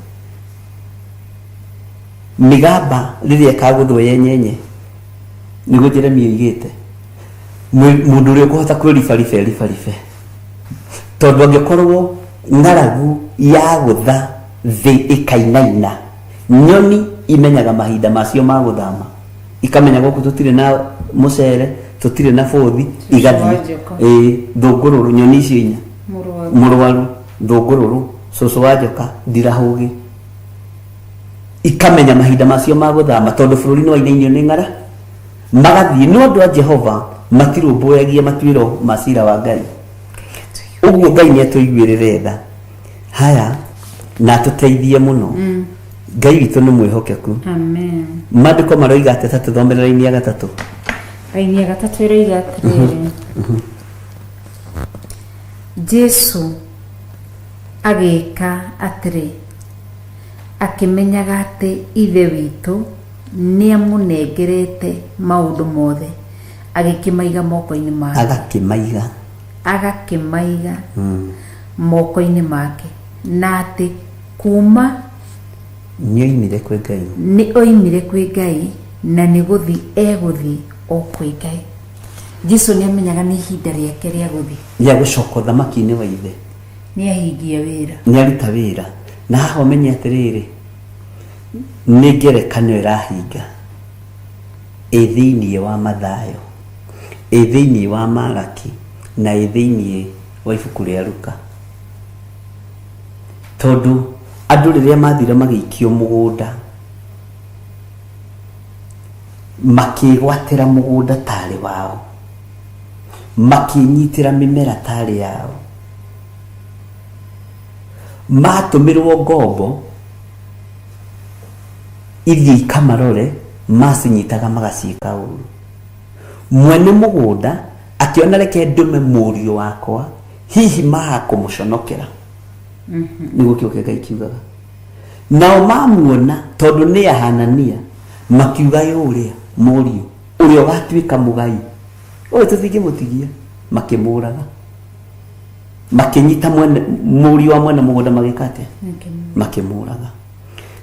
Mĩgamba rĩrĩa ĩkagũthwo yenyenye nĩguo Jeremia oigĩte mũndũ ũrĩa ũkũhota kwĩribaribe tondũ angĩkorwo ng'aragu ya gũtha thĩ ĩkainaina nyoni imenyaga mahinda macio ma gũthama ikamenya gũkũ tũtirĩ na mũcere tũtirĩ na bũthi igathiĩ thũngũrũrũ nyoni icio inya mũrwaru thũngũrũrũ cũcũ wa njoka ndirahũgĩ ikamenya mahinda macio ma guthama tondu bururi ni wainainio ni ng'ara magathie no andu a Jehova matirumbuyagia matwiro macira wa Ngai uguo Ngai ni atuiguirire tha haya na tuteithie muno Ngai witu ni mwihokeku amen mandiko maroiga atata tuthomerera ini ya gatatu aini ya gatatu iroiga atiriri Jesu agika atiri akimenyaga ati ithe witu ni amunengerete maundu mothe agikimaiga moko-ini make agakimaiga moko-ini make na ati kuma ni oimire kwi Ngai na ni guthi eguthi o kwi Ngai Jesu ni amenyaga ni ihinda riake ria guthi ya gucoka thamaki-ini wa ithe ni ahingia wira ni aruta wira na haha umenye atiriri ni ngerekano irahinga thiini wa Mathayo thiini wa Malaki na thiini wa ibuku ria Luka tondu andu riria mathire magikio mugunda makigwatira mugunda tari wao makinyitira mimera tari yao matumirwo ngombo ithii kamarore masinyitaga magacika uru mwene mugunda akiona reke ndume murio wakwa hihi maha kumuconokera niguo kio Ngai kiugaga nao mamuona tondu ni ahanania makiuga yuria murio uria ugatuika mugai oyo tuthingi mutigia makimuraga makinyita mwene murio wa mwene mugunda magikate makimuraga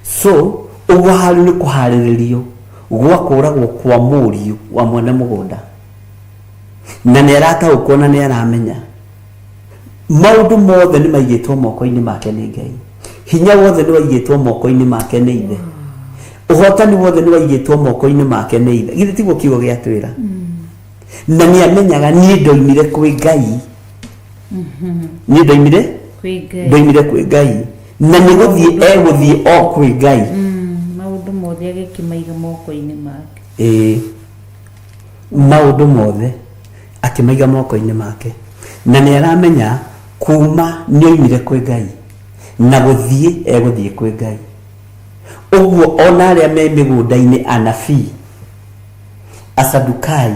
so uguo hari ni kuhariririo gwakuragwo kwa murio wa mwene mugunda na ni arataukwo na ni aramenya maundu mothe ni maigitwo moko-ini make ni Ngai hinya wothe ni waigitwo moko-ini make ni ithe uhotani wothe ni waigitwo moko-ini make ni ithe githĩ tiguo kiugo giatwira na ni amenyaga ni ndoimire kwi Ngai ni ndoimire kwi Ngai na ni guthie o kwi Ngai maundu mothe agikimaiga moko-ini make maundu mothe akimaiga moko-ini make na ni aramenya kuma ni oimire kwi Ngai na guthie kwi Ngai uguo ona aria me migunda-ini anabii asadukai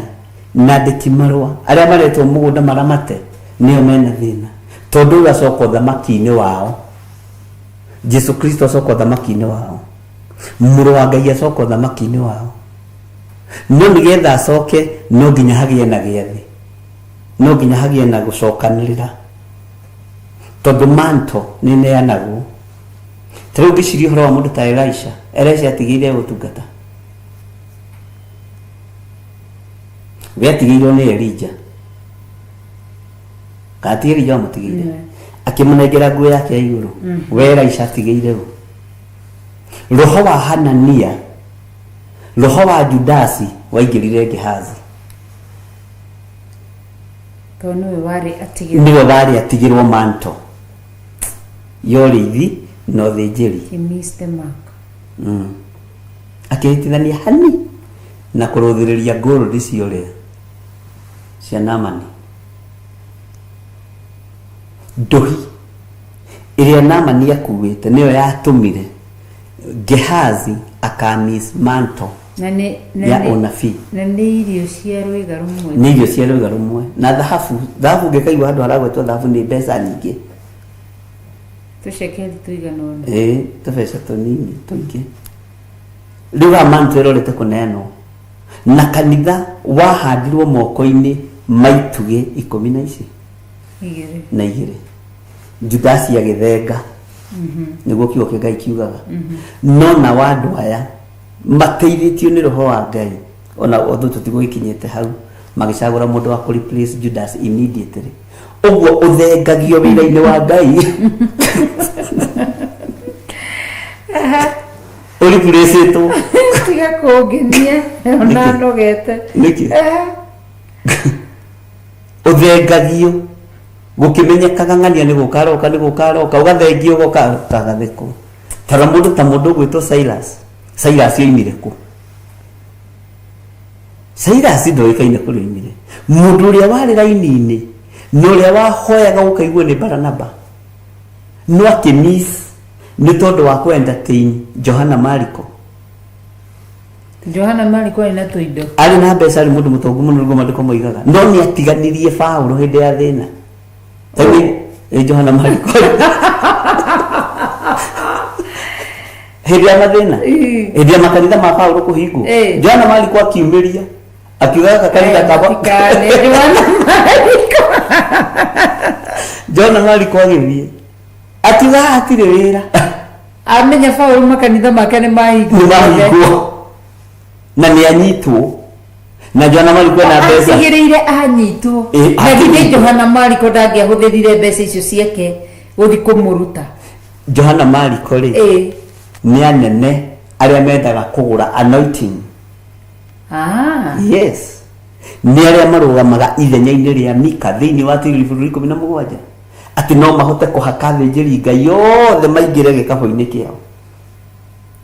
na ndikimarwa aria maretwo mugunda maramate nio mena thina tondu gacoka thamaki-ini wao Jesu Kristo acoka thamaki-ini wao muru wa Ngai acoka thamaki-ini wao no nigetha acoke no nginya hagie na giathi no nginya hagie na gucokanirira tondu manto ni neanagwo tari ngiciria horo wa mundu ta Elisha atigire gutungata we atigirwo ni Elijah katiri ya mutigire akimunengera nguo yake ya iguru we Elisha atigire roho wa Hanania roho wa Judasi waingirire Gehazi niwe wari atigirwo manto yorithi no thinjiri akihitithania hani na kuruthiriria ngũrũri ciũrĩa cia Naamani nduhi iria Naamani akuĩte nĩyo yatũmire Gehazi akamis manto ya unabii na nĩ irio cia rũiga rumwe nĩ irio cia rũiga rumwe na thahabu ngĩkaigua andũ aragwetwo thahabu nĩ mbeca nyingĩ tucekeri tuiganona tũbeca tũnini tũingĩ rĩu manto ĩrorete kũneanwo na kanitha wahandirwo moko-ini maituge 12 na 2 Judasi agithenga niguo kiugo kia Ngai kiugaga no na wandu aya mateithitio ni roho wa Ngai ona othu tutigũkinyete hau magicagũra mundu wa replace Judas immediately uguo uthengagio wĩra-inĩ wa Ngai replaceitwo tiga kũngenia ona nogete niki uthengagio gukimenyekaga ng'ania ni gukaroka ugathengio gukagatheko tara mundu ta mundu gwitwo Silas yoimire ku Silas ndoikaine kuri yoimire mundu uria wari raini-ini no uria wahoyaga gukaigwo ni Baranaba no akimiss ni tondu wa entertain Johana Mariko ina tuindo ari na mbeca ari mundu mutongu muno ngo mandiko moigaga no ni atiganirie Paulo hindi ya thina tawi Johana Mariko hindi ya mathina hindi ya makanitha ma Paulo kuhingwo Johana Mariko akiumiria akiugaga kanitha kaba Johana Mariko agithie akiuga atire wira amenya Paulo makanitha make ni mahingwo na ni anyitwo na Johana Mariko na mbeca asigirire anyitwo na githĩ Johana Mariko ndangĩahũthĩrire mbeca icio ciake gũthi kũmũruta Johana Mariko ri ni anene aria mendaga kugura anointing yes ni aria marugamaga ithenya-inĩ rĩa Mika thĩinĩ wa Tigiri 17 ati no mahote kuhaka thĩnjĩri Ngai yothe maingĩre gĩkabũ-inĩ kĩao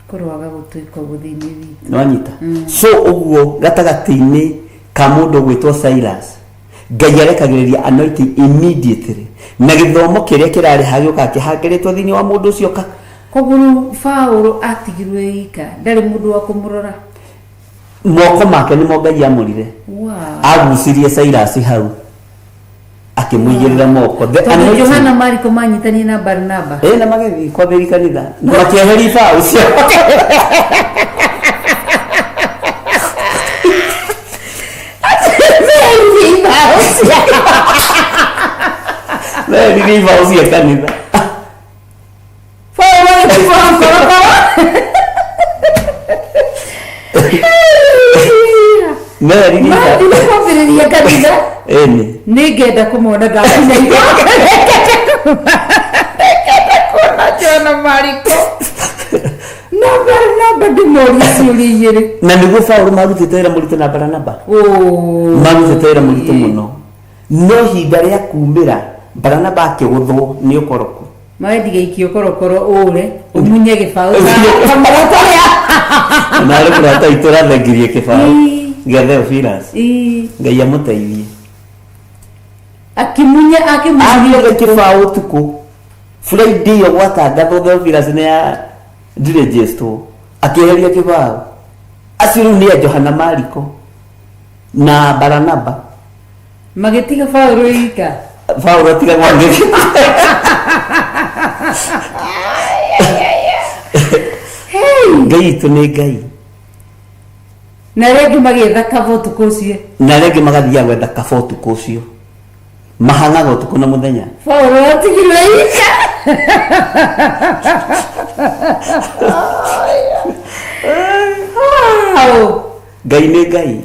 kurwaga gutuika guthini witu nwanyita so uguo gatagati-inĩ ka mundu gwitwo Silas Ngai arekagĩrĩria anointing immediately na gĩthomo kĩrĩa kĩrarĩ hagĩũka kĩhangĩrĩtwo thĩinĩ wa mundu ũcio koguru Paulo atigirwe ika ndari mundu wa kumurora moko make nimo Ngai amũrire agucirie Silas hau akimũigĩrĩra moko Johana Mariko manyitanie na Barnaba na magethi kwambĩrĩria kanitha na makĩeheria Paulo ucio Nini ucio kanitha kwambĩrĩria kanitha ningenda kumwona ndakuona Johana Mariko na Barnaba ndimoria ciũria igĩrĩ na nĩguo Paulo marutĩte wĩra mũritũ na Barnaba marutĩte wĩra mũritũ mũno no hinda rĩa kumĩra Barnaba akĩgũthwo nĩ ũkoroku maendigeikio korokoro ũre ũmunye gĩbaũ na rĩ kũrata itũrathengirie kĩbaũ gĩa Theophilus Ngai amũteithie akimunye kĩbaũ ũtukũ Friday ĩyo gwatangathwo Theophilus nĩ ya diregestwo akĩeheria kĩbaũ acio rĩu nĩ Johana Mariko na Barnaba magĩtiga Paulo ika Paulo atiga gwangĩki Ngai itũ nĩ Ngai na rĩngĩ magĩetha kaba ũtukũ ũcio na rĩngĩ magathiaga gwetha kaba ũtukũ ũcio mahang'aga ũtukũ na mũthenya Paulo atigirwe ika Ngai nĩ Ngai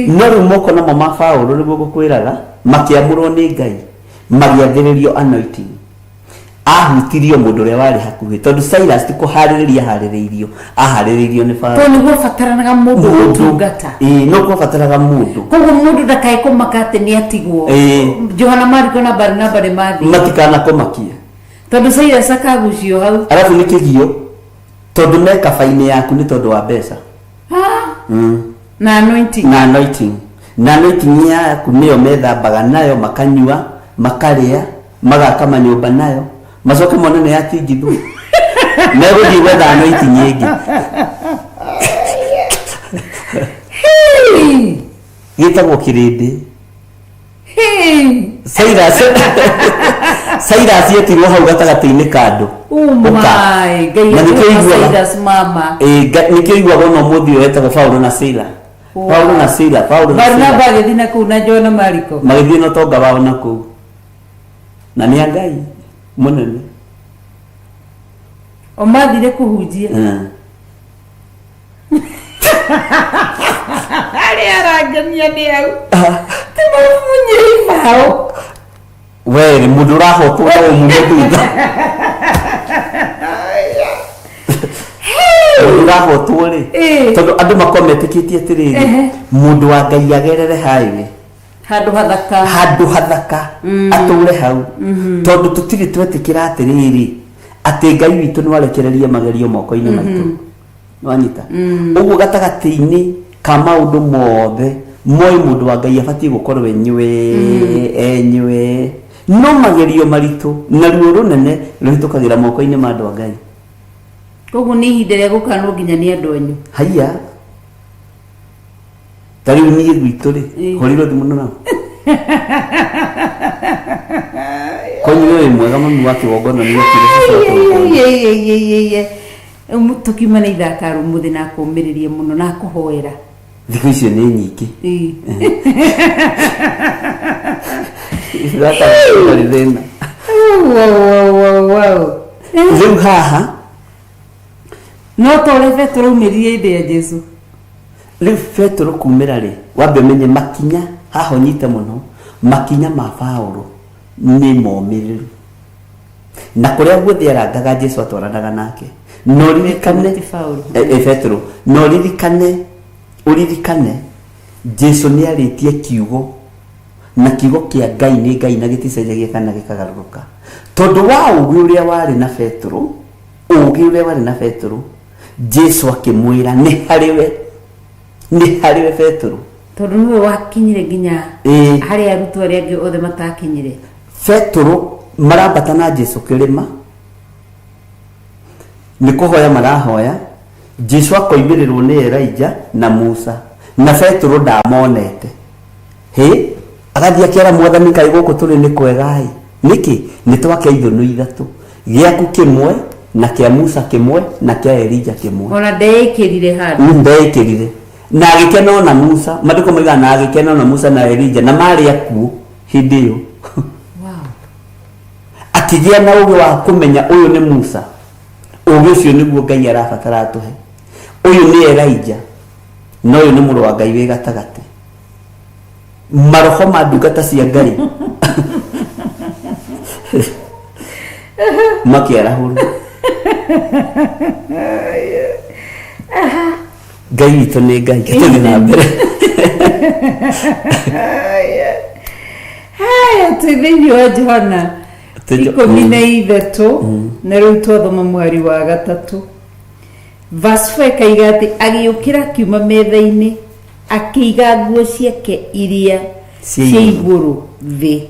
no rĩu moko namo ma Paulo nĩguo gũkwĩraga makĩamũrwo nĩ Ngai magĩathĩrĩrio anointing ahutirio mũndũ ũrĩa warĩ hakuhĩ tondũ Silas ti kũharĩrĩria aharĩrĩirio nĩ Paulo tondũ nĩguo bataranaga mũndũ gũtungata no gũbataraga mũndũ koguo mũndũ ndakae kũmaka atĩ nĩ atigwo Johana Mariko na Barnaba nĩ mathiĩ matikana kũmakia tondũ Silas akagucio hau arabu nĩ kĩgio tondũ me kaba-inĩ yaku nĩ tondũ wa mbeca na anointing yaku nĩyo methambaga nayo makanyua makarĩa magaka manyũmba nayo macoke mone nĩ yatingithwo megũthiĩ gwetha anointing ĩngĩ gĩtagwo kĩrĩndĩ Silas yetirwo hau gatagatĩ-inĩ ka andũ nĩkĩo iguaga ona ũmũthĩ ũyũ wetagwo Paulo na Sila Barnaba agĩthiĩ na kũu na Johana Mariko magĩthiĩ na ũtonga wao na kũu na nĩ a Ngai mũnene o mathire kũhunjia arĩa arangania nĩ au timamunye ibao we mũndũ ũrahotwo na ũmume thutha mũndũ ũrahotwo rĩ tondũ andũ makometĩkĩtie atĩrĩrĩ mũndũ wa Ngai agerere highway handũ hathaka atũre hau tondũ tũtirĩ twetĩkĩra atĩrĩrĩ ati Ngai witu ni warekereria magerio moko-ini maitu wanyita uguo gatagati-ini ka maundu mothe moi mundu wa Ngai abatie gukorwo enywe no magerio maritu na ruo runene ruhitukagira moko-ini ma andu a Ngai koguo ni ihinda ria gukanwo nginya ni andu anyu haiya tari ni gwitu ri horiro thimu no konyo mwega mami wake wogona ni tukima ni thakaru muthi na kumiririe muno na kuhoera thikũ icio nĩ nyingĩ thĩna rĩu haha no tore Petero umĩrire ithĩ ya Jesu rĩu Petero kumĩra rĩ wambe ũmenye makinya haha ũnyite mũno makinya ma Paulo nĩ momĩrĩru na kũrĩa guothe arangaga Jesu atwaranaga nake no ririkane Petero no ririkane uririkane Jesu ni aritie kiugo na kiugo kia Ngai ni Ngai na giticenjagia kana gikagaruruka tondu wa ugi uria wari na Petero Jesu akimwira ni hariwe Petero tondu niwe wakinyire nginya hari arutwo aria angi othe matakinyire Petero marambata na Jesu kirima ni kuhoya marahoya Jesu akoimirirwo ni Elijah na Musa na Petero ndamonete agathia akiara mwathani kai guku turi ni kwega niki ni twake ithunu ithatu giaku kimwe na kia Musa kimwe na kia Elijah kimwe ona ndeikirire handu ndeikirire na agikena na Musa maduko maiga na agikena na Musa na Elijah na mari aku hindi iyo akigia na ugi wa kumenya uyu ni Musa ugi ucio niguo Ngai arabatara tuhe uyu ni Elijah no uyu ni muru wa Ngai we gatagati maroho ma ndungata cia Ngai makiarahuru Ngai witu ni Ngai gĩtũthiĩ na mbere haya twithĩinĩ wa Johana 13 na rĩu twathoma mweri wa gatatu verse 4 kaiga atĩ agĩũkĩra kiuma metha-inĩ akĩiga nguo ciake iria cia igũrũ thĩ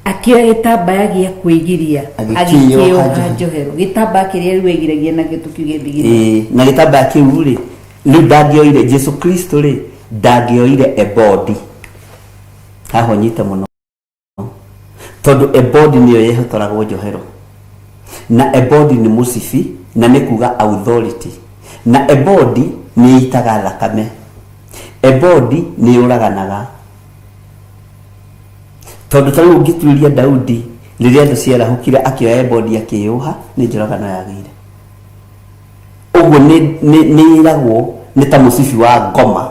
akĩoya gĩtambaya gĩa kwĩgiria agĩkĩoha njohero gĩtambaya kĩrĩa rĩu egiragia nakĩo tũkiuge thigiri na gĩtambaya kĩu rĩ rĩu ndangĩoire Jesu Kristo rĩ ndangĩoire ebodi haha nyita mũno tondu ebodi niyo yehotoragwo njohero na ebodi ni musibi na nĩ kuga authority na ebodi nĩ itaga thakame ebodi nĩ ũraganaga tondu tarĩu ũngĩtuĩria Daudi rĩrĩa thũ ciarahũkire akĩoya ebodi akĩyũha nĩ njũragano yagĩire ũguo nĩ iragwo nĩ ta musibi wa ngoma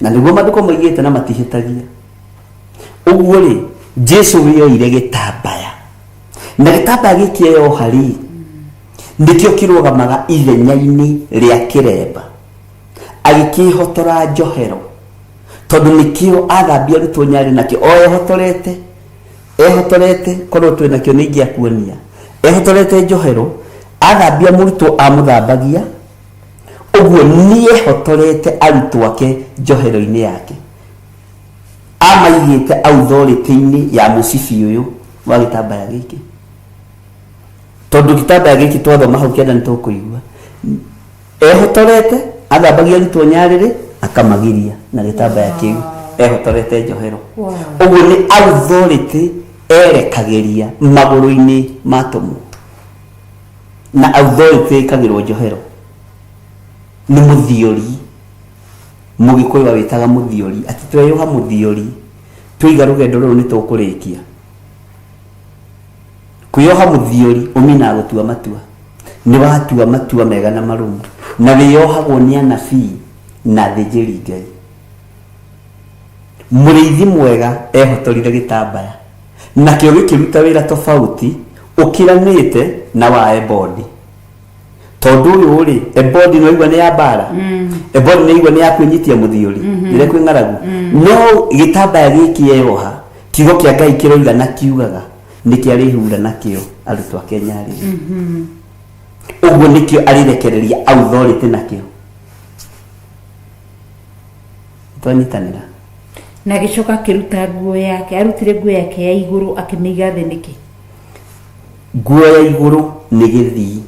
na nĩguo maandĩko maigĩte na matihĩtagia ũguo rĩ Jesu wĩyoire gĩtambaya na gĩtambaya gĩkĩ eyoha rĩ ndĩkĩo kĩrũgamaga ithenya-inĩ rĩa kĩremba agĩkĩhotora njohero tondu nikio athambia arutwo nyarĩ nakĩo ehotorete korwo twĩ nakĩo nĩ ingĩakuonia ehotorete njohero athambia mũrutwo amũthambagia ũguo nĩ ehotorete arutwo ake njohero-inĩ yake amaigĩte authority-inĩ ya mũcibi ũyũ wa gĩtambaya gĩkĩ tondu gĩtambaya gĩkĩ twathoma hau kĩanda nĩ tũkũigua ehotorete athambagia arutwo nyarĩrĩ akamagiria na gĩtambaya kĩu ehotorete njohero ũguo nĩ authority erekagĩria magũrũ-inĩ matũmwo na authority ĩkagĩrwo njohero nĩ mũthiori Mũgĩkũyũ wĩtaga mũthiori ati tweyoha mũthiori twiga rũgendo rũrũ nĩ tũkũrĩkia kwĩyoha mũthiori ũmina gũtua matua nĩ watua matua mega na marũmu na wĩyohagwo nĩ anabii na thĩnjĩri Ngai mũrĩithi mwega ehotorire gĩtambaya nakĩo gĩkĩruta wĩra tofauti ũkiranĩte na wa ebodi tondu ũyũ rĩ ebodi no igwa nĩ ya bara ebodi nĩ igwa nĩ ya kwĩnyitia mũthiori rĩrĩa kwĩ ng'aragu no gĩtambaya gĩkĩ eyoha kiugo kĩa Ngai kĩroiga na kiugaga nĩkĩarĩhura nakĩo arutwo a Kenya rĩ uguo nikio arirekereria authority nakio twanyitanira na gicoka kiruta nguo yake arutire nguo yake ya iguru akimiga thĩ niki nguo ya iguru nĩ gĩthii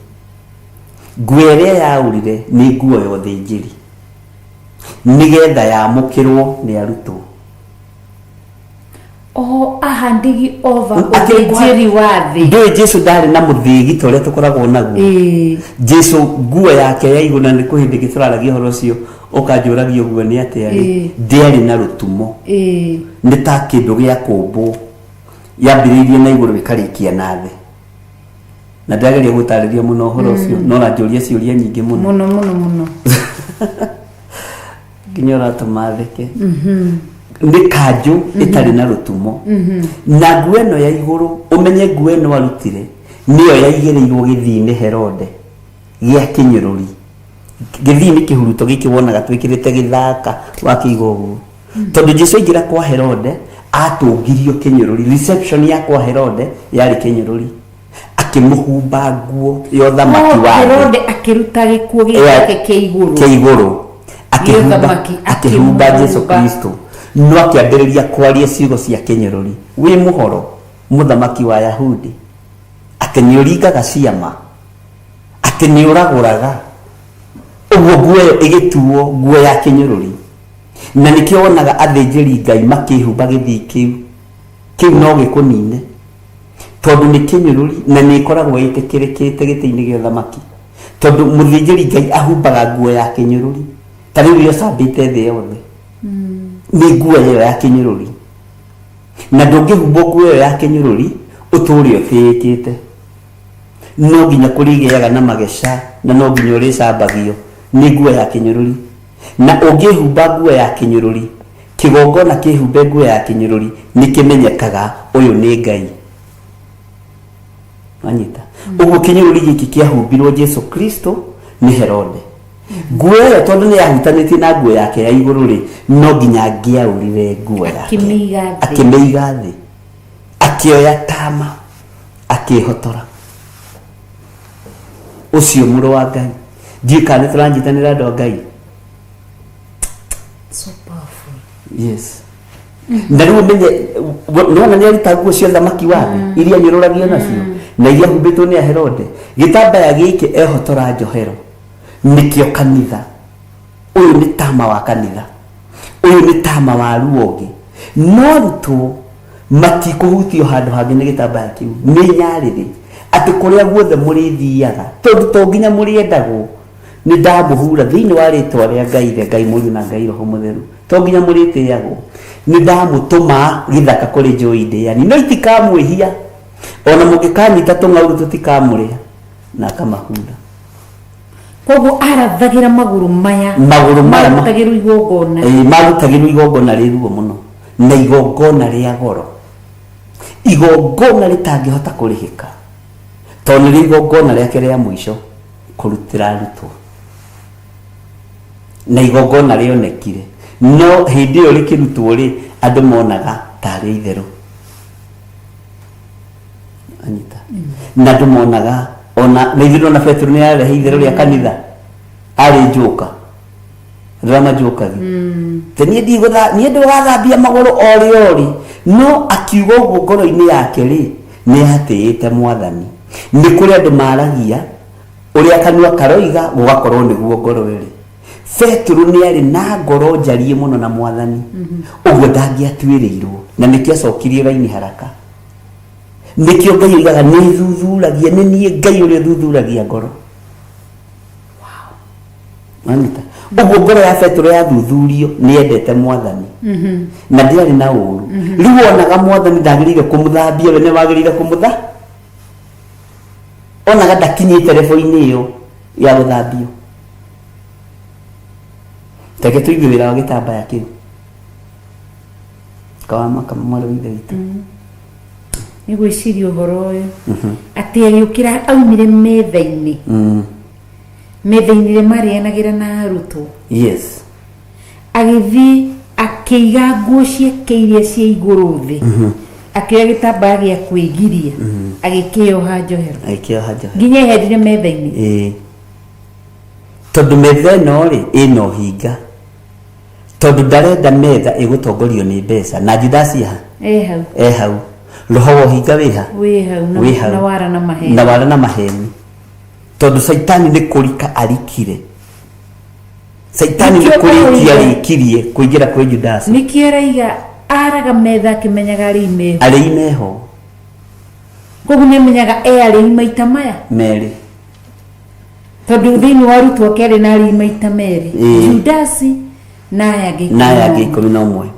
nguo ĩrĩa yaurire nĩ nguo ya ũthĩnjĩri nigetha yamũkĩrwo nĩ arutwo ahandigi over ũthĩnjĩri wa thĩ ndũĩ Jesu ndarĩ na mũthĩgi ta ũrĩa tũkoragwo naguo Jesu nguo yake ya iguru na nĩ kũhĩndĩ gĩtũraragia ũhoro ũcio ũkanjũragia ũguo nĩ atĩa ndĩarĩ na rũtumo nĩ ta kĩndũ gĩa kũmbwo yambĩrĩirie na igũrũ gĩkarĩkia na thĩ na ndageria gũtarĩria mũno ũhoro ũcio no ranjũria ciũria nyingĩ mũno nginya ũratũma theke nĩ kanjũ ĩtarĩ na rũtumo na nguo ĩno ya igũrũ ũmenye nguo ĩno arutire nĩyo yaigĩrĩirwo gĩthii-inĩ Herode gĩa kĩnyũrũri gĩthii nĩ kĩhuruto gĩkĩ wonaga twĩkĩrĩte gĩthaka wakĩiga ũguo tondũ Jesu aingĩra kwa Herode atũngirio kĩnyũrũri reception ya kwa Herode yarĩ kĩnyũrũri akĩmũhumba nguo ya ũthamaki wa Herode akĩruta gĩkuo gĩake kĩigũrũ akĩhumba Jesu Kristo no akĩambĩrĩria kwaria ciugo cia kĩnyũrũri wĩ mũhoro mũthamaki wa Yahudi akĩnĩũringaga ciama akĩnĩũragũraga ũguo nguo ĩyo ĩgĩtuo nguo ya kĩnyũrũri na nĩkĩo wonaga athĩnjĩri Ngai makĩhumba gĩthii kĩu no gĩkũnine tondũ nĩ kĩnyũrũri na nĩ ĩkoragwo ĩtĩkĩrĩkĩte gĩtĩ-inĩ gĩa ũthamaki tondũ mũthĩnjĩri Ngai ahumbaga nguo ya kĩnyũrũri ta rĩu yo cambĩte thĩ yothe nĩ nguo ĩyo ya kĩnyũrũri na ndũngĩhumbwo nguo ĩyo ya kĩnyũrũri ũtũũre ũtĩĩkĩte no nginya kũrĩgĩaga na mageca na no nginya ũrĩcambagio nĩ nguo ya kĩnyũrũri na ũngĩhumba nguo ya kĩnyũrũri kĩgongona kĩhumbe nguo ya kĩnyũrũri nĩ kĩmenyekaga ũyũ nĩ Ngai anyita ũguo kĩnyũrũri gĩkĩ kĩahumbirwo Jesu Kristo nĩ Herode nguo ĩyo tondũ nĩ yahutanĩtie na nguo yake ya igũrũ rĩ no nginya angĩaurire nguo yake akĩmĩiga thĩ akĩoya tama akĩhotora ucio mũrũ wa Ngai ndiĩ kana tũranyitanĩra andũ a Ngai so powerful yes na rĩu menye nĩwona nĩ aruta nguo cia ũthamaki wake iria nyũrũragio nacio na iria humbĩtwo nĩ Herode gĩtambaya gĩkĩ ehotora njohero nĩkĩo kanitha ũyũ nĩ tama wa kanitha ũyũ nĩ tama wa ruoge no arutwo matikũhutio handũ hangĩ nĩ gĩtambaya kĩu nĩ nyarĩrĩ atĩ kũrĩa guothe mũrĩthiaga tondũ to nginya mũrĩendagwo nĩ ndamũhura thĩinĩ wa rĩtwa rĩa Ngai Mũriũ na Ngai Roho Mũtheru to nginya mũrĩtĩagwo nĩ ndamũtũma gĩthaka kũrĩ njũĩ ndĩani no itikamwĩhia ona mũngĩkanyita tũng'aurũ tũtikamũrĩa na akamahura koguo arathagĩra magũrũ maya marutagĩrwo igongona marutagĩrwo igongona rĩruo mũno na igongona rĩa goro igongona rĩtangĩhota kũrĩhĩka tondũ nĩ igongona rĩake rĩa mũico kũrutĩra arutwo na igongona rĩonekire no hĩndĩ ĩyo rĩkĩrutwo rĩ andũ monaga tarĩ itherũ anyita na andũ monaga ona nĩithirwo na Petro nĩ arehe itherũ rĩa kanitha arĩ njoka drama njokathi te niĩ ndĩgathambia magũrũ ori no akiuga ũguo ngoro-inĩ yake rĩ nĩ atĩĩte Mwathani nĩ kũrĩ andũ maragia ũrĩa kanua karoiga gũgakorwo nĩguo ngoro ĩrĩ Petro nĩ arĩ na ngoro njarie mũno na Mwathani ũguo ndangĩatuĩrĩirwo na nĩkĩo acokirie raini haraka nĩkĩo Ngai oigaga nĩ thuthuragia nĩ niĩ Ngai ũrĩa thuthuragia ngoro anita ũguo ngoro ya Petro yathuthurio nĩ endete Mwathani na ndĩarĩ na ũũru rĩu onaga Mwathani ndagĩrĩire kũmũthambia we nĩ wagĩrĩire kũmũtha onaga ndakinyĩte revo-inĩ ĩyo ya gũthambio teke tũigue wĩra wa gĩtambaya kĩu kawamaka mwarĩ wa ithe witũ nĩ gwĩciria ũhoro ũyũ atĩ agĩũkĩra aumire metha-inĩ metha-inĩ rĩ marĩanagĩra na arutwo yes agĩthiĩ akĩiga nguo ciake iria cia igũrũ thĩ akioya gitambaya gĩa kwĩgiria agĩkĩoha njohero nginya eherire metha-inĩ. Tondu metha ĩno rĩ ĩno hinga, tondu ndarenda metha ĩgũtongorio nĩ mbeca na Judasi hau roho wa hinga wĩ hau na wara na maheni. Tondu Saitani nĩ kũrika arikire, Saitani nĩ kũrikia arikirie kũingĩra kwĩ Judasi. Nĩkĩo raiga araga metha akĩmenyaga arĩ imeho, koguo nĩamenyaga arĩ maita maya merĩ, tondu thĩinĩ wa arutwo kerĩ na arĩ maita merĩ, Judasi na aya angĩ 11.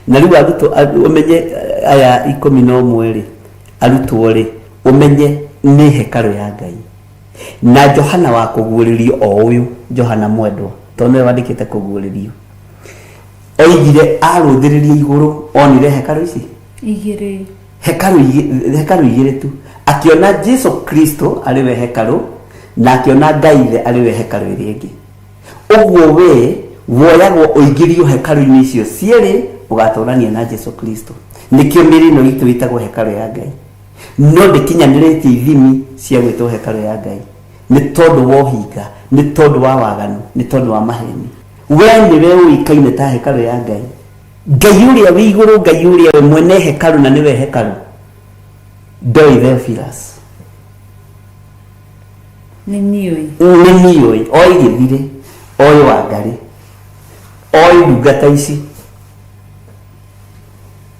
Na rĩu arutwo ũmenye aya 11 rĩ, arutwo rĩ ũmenye nĩ hekalu ya Ngai. Na Johana wa kũguũrĩrio o ũyũ, Johana mwendwa, tondu wandĩkĩte kũguũrĩrio, oigire arũthĩrĩria igũrũ onire hekalu ici igĩrĩ, hekalu igĩrĩ tu, akiona Jesu Kristo arĩwe hekalu na akiona Ngai arĩwe hekalu ĩrĩa ĩngĩ. Ũguo we woyagwo ũingĩrio hekalu-inĩ icio cierĩ ũgatũrania na Jesu Kristo. Nĩkĩo mĩrĩ ĩno itũ ĩtagwo hekalu ya Ngai, no ndĩkinyanĩrĩtie ithimi cia gwĩtwo hekalu ya Ngai nĩ tondũ wa ũhinga, nĩ tondũ wa waganu, nĩ tondũ wa maheni. We nĩwe ũikaine ta hekalu ya Ngai. Ngai ũrĩa wĩ igũrũ, Ngai ũrĩa we mwene hekalu na nĩwe hekalu, ndoĩ Theophilus, nĩ niũĩ oĩ gĩthirĩ, oĩ Wangarĩ, oĩ ndungata ici.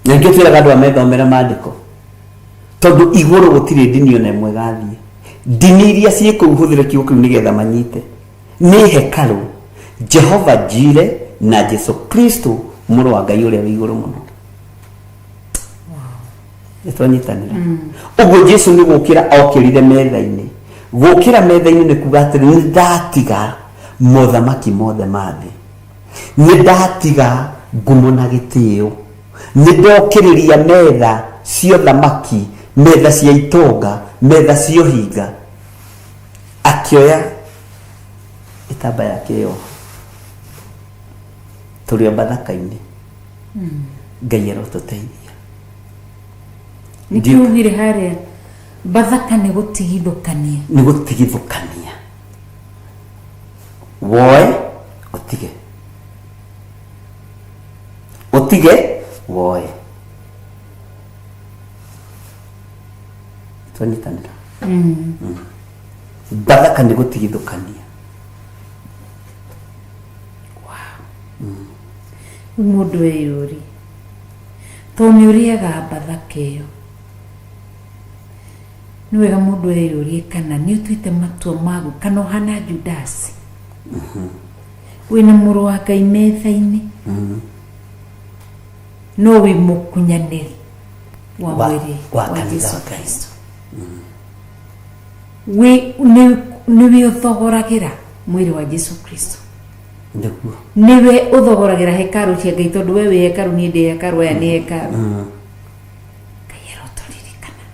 Na nĩkĩo twĩraga andũ amethomera maandĩko, tondu igũrũ gũtirĩ ndini ona ĩmwe gathiĩ. Ndini iria ciĩ kũu hũthĩre kiugo kĩu nĩgetha manyite nĩ hekalu Jehova Jire na Jesu Kristo mũrũ wa Ngai ũrĩa wĩ igũrũ mũno. Nĩtwanyitanĩra. Ũguo Jesu nĩ gũkĩra okĩrire metha-inĩ. Gũkĩra metha-inĩ nĩ kuga atĩrĩ nĩ ndatiga mothamaki mothe ma thĩ, nĩ ndatiga ngumo na gĩtĩo, nĩ ndokĩrĩria metha cia thamaki, metha cia itonga, metha cia ũhinga. Akĩoya gĩtambaya kĩo tũrĩ bathaka-inĩ. Ngai arotũteithia. Nĩkĩo ugire harĩa bathaka nĩ gũtigithũkania, woe ũtige woe. Twanyitanĩra. Bathaka nĩ gũtigithũkania. Mũndũ eyũri tondũ nĩ ũrĩaga bathaka ĩyo, nĩ wega mũndũ eyũrie kana nĩ ũtuĩte matua magu kana ũhana Judasi, wĩna mũrũ wa Ngai metha-inĩ, no wĩ mũkunyanĩri wa mwĩrĩ wa Jesu Kristo. Nĩwe ũthogoragĩra mwĩrĩ wa Jesu Kristo, nĩwe ũthogoragĩra hekalu cia Ngai, tondũ we wĩ hekalu, niĩ ndĩ hekalu, aya nĩ hekalu. Ngai arotũririkana.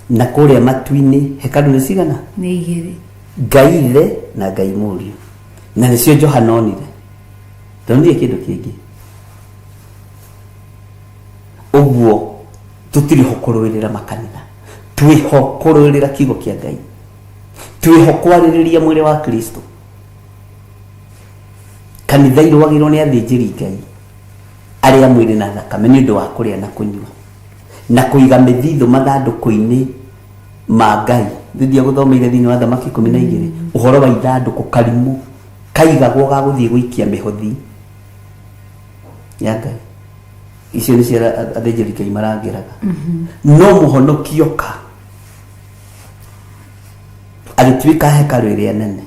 Na kũrĩa matu-inĩ hekalu nĩ cigana? Nĩ igĩrĩ, Ngai Ithe na Ngai Mũriũ, na nĩcio Johana onire, ndonire kĩndũ kĩngĩ. Ũguo tũtirĩ ho kũrũĩrĩra makanitha, twĩ ho kũrũĩrĩra kiugo kĩa Ngai, twĩ ho kwarĩrĩria mwĩrĩ wa Kristo. Kanitha irũagĩrwo nĩ athĩnjĩri Ngai arĩa mwĩrĩ na thakame nĩ ũndũ wa kũrĩa na kũnyua na kũiga mĩthithũ mathandũkũ-inĩ ma Ngai. Thutha gũthomeire thĩinĩ wa Thamaki 12 ũhoro wa ithandũkũ karimũ kaigagwo ga gũthiĩ gũikia mĩhothi ya Ngai. Icio nĩ cia athĩnjĩri Ngai marangĩraga. No mũhonoki oka agĩtuĩka hekalu ĩrĩa nene,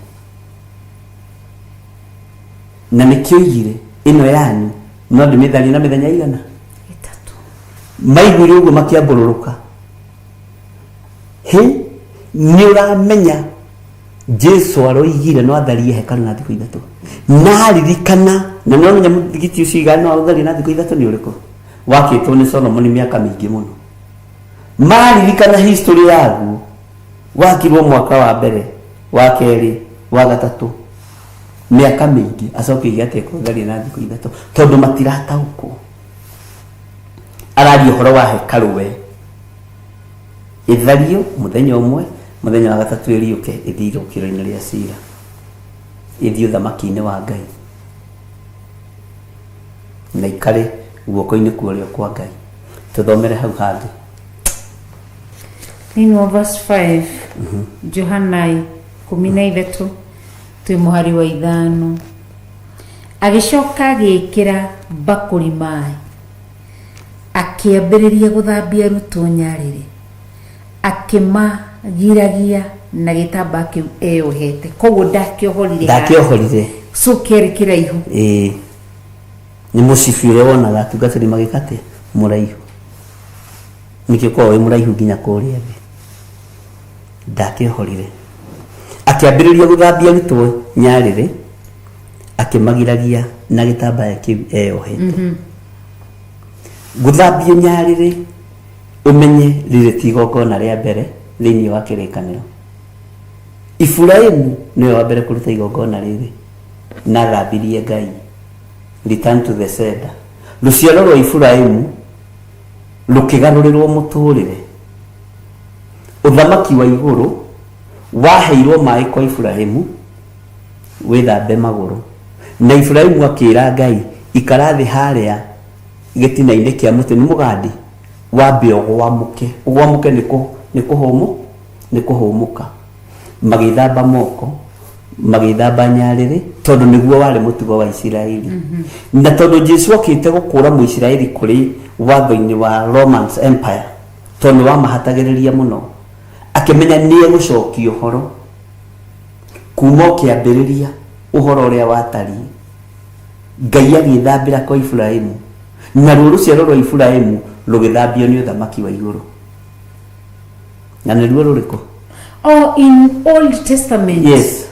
na nĩkĩo igire ĩno yanyu no ndĩmĩtharie na mĩthenya igana 3. Maiguire ũguo makĩambũrũrũka. Nĩ ũramenya Jesu aroigire no atharie hekalu na thikũ 3, na aririkana, na nĩ ũramenya mũthigiti ũcio igana no atharie na thikũ 3 nĩ ũrĩkũ? Wakĩtwo nĩ Solomon mĩaka mĩingĩ mũno. Maririkana history yaguo, wakirwo mwaka wa mbere, wa kerĩ, wa gatatũ, mĩaka mĩingĩ acoke igate kũtharia na thikũ 3 tondũ matirataũkwo. araria horo wa hekalu we ithario muthenya umwe muthenya wa gatatu iriuke ithiro kiro-ini ria cira ithio thamaki-ini wa Ngai na ikare guoko-ini kuorio kwa Ngai. Tuthomere hau hangi thĩinĩ wa verse 5 Johana 13 twĩ mũhari wa 5 agĩcoka agĩkĩra mbakũri maĩ akĩambĩrĩria gũthambia arutwo nyarĩrĩ akĩmagiragia na gĩtambaya kĩu eyohete koguo ndakĩohorire so kĩarĩ kĩraihu nĩ mũcibi ũrĩa wonaga atungatĩri magĩkate mũraihu nĩkĩo korwo wĩ mũraihu nginya kũrĩa thĩ ndakĩohorire akĩambĩrĩria gũthambia arutwo nyarĩrĩ akĩmagiragia na gĩtambaya kĩu eyohete gũthambia nyarĩrĩ umenye rĩrĩ ti igongona rĩa mbere thĩinĩ wa kĩrĩkanĩro. Iburahĩmu nĩwe wa mbere kũruta igongona rĩrĩ na thambirie Ngai. Return to the sender. Rũciaro rwa Iburahĩmu rũkĩgarũrĩrwo mũtũrĩre. Ũthamaki wa igũrũ waheirwo maĩ kwa Iburahĩmu wĩthambe magũrũ. Na Iburahĩmu akĩra Ngai ikara thĩ harĩa gĩtina-inĩ kĩa mũtĩ nĩ mũgandi wambe ũgwamuke nĩ kũhũmũka. Magĩthamba moko magĩthamba nyarĩrĩ tondũ nĩguo warĩ mũtugo wa Isiraeli. Na tondũ Jesu okĩte gũkũra Mũisiraeli kũrĩ watho-inĩ wa Roman Empire tondũ wamahatagĩrĩria mũno akĩmenya nĩ egũcokia ũhoro kuma kĩambĩrĩria ũhoro ũrĩa watariĩ. Ngai agĩthambĩra kwa Iburahĩmu na rũciaro rwa Iburahĩmu rũgĩthambio nĩ ũthamaki wa igũrũ. Na nĩruo rũrĩkũ? Oh, in Old Testament. Yes.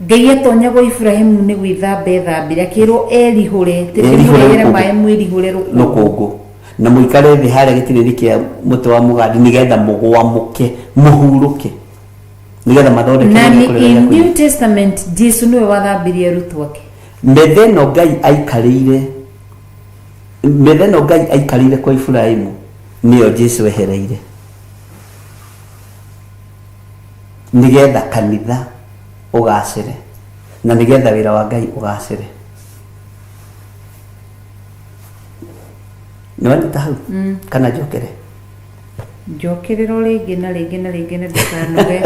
Ngai atonyagwo Iburahĩmu nĩ gwĩthamba ethambire akĩrwo erihũre tĩmũrehere maĩ mwĩrihũre rũkũngũ na mũikare thĩ harĩa gĩtina-inĩ kĩa mũtĩ wa mũgandi nĩgetha mũgwamuke mũhurũke nĩgetha mathondeke. Na in New Testament Jesu nĩwe wathambirie arutwo ake. Metha ĩno Ngai aikarĩire kwa Iburahĩmu nĩyo Jesu ehereire nĩgetha kanitha ũgacĩre na nĩgetha wĩra wa Ngai ũgacĩre. Nĩwanyita hau kana njokerera rĩngĩ na rĩngĩ na ndikanoge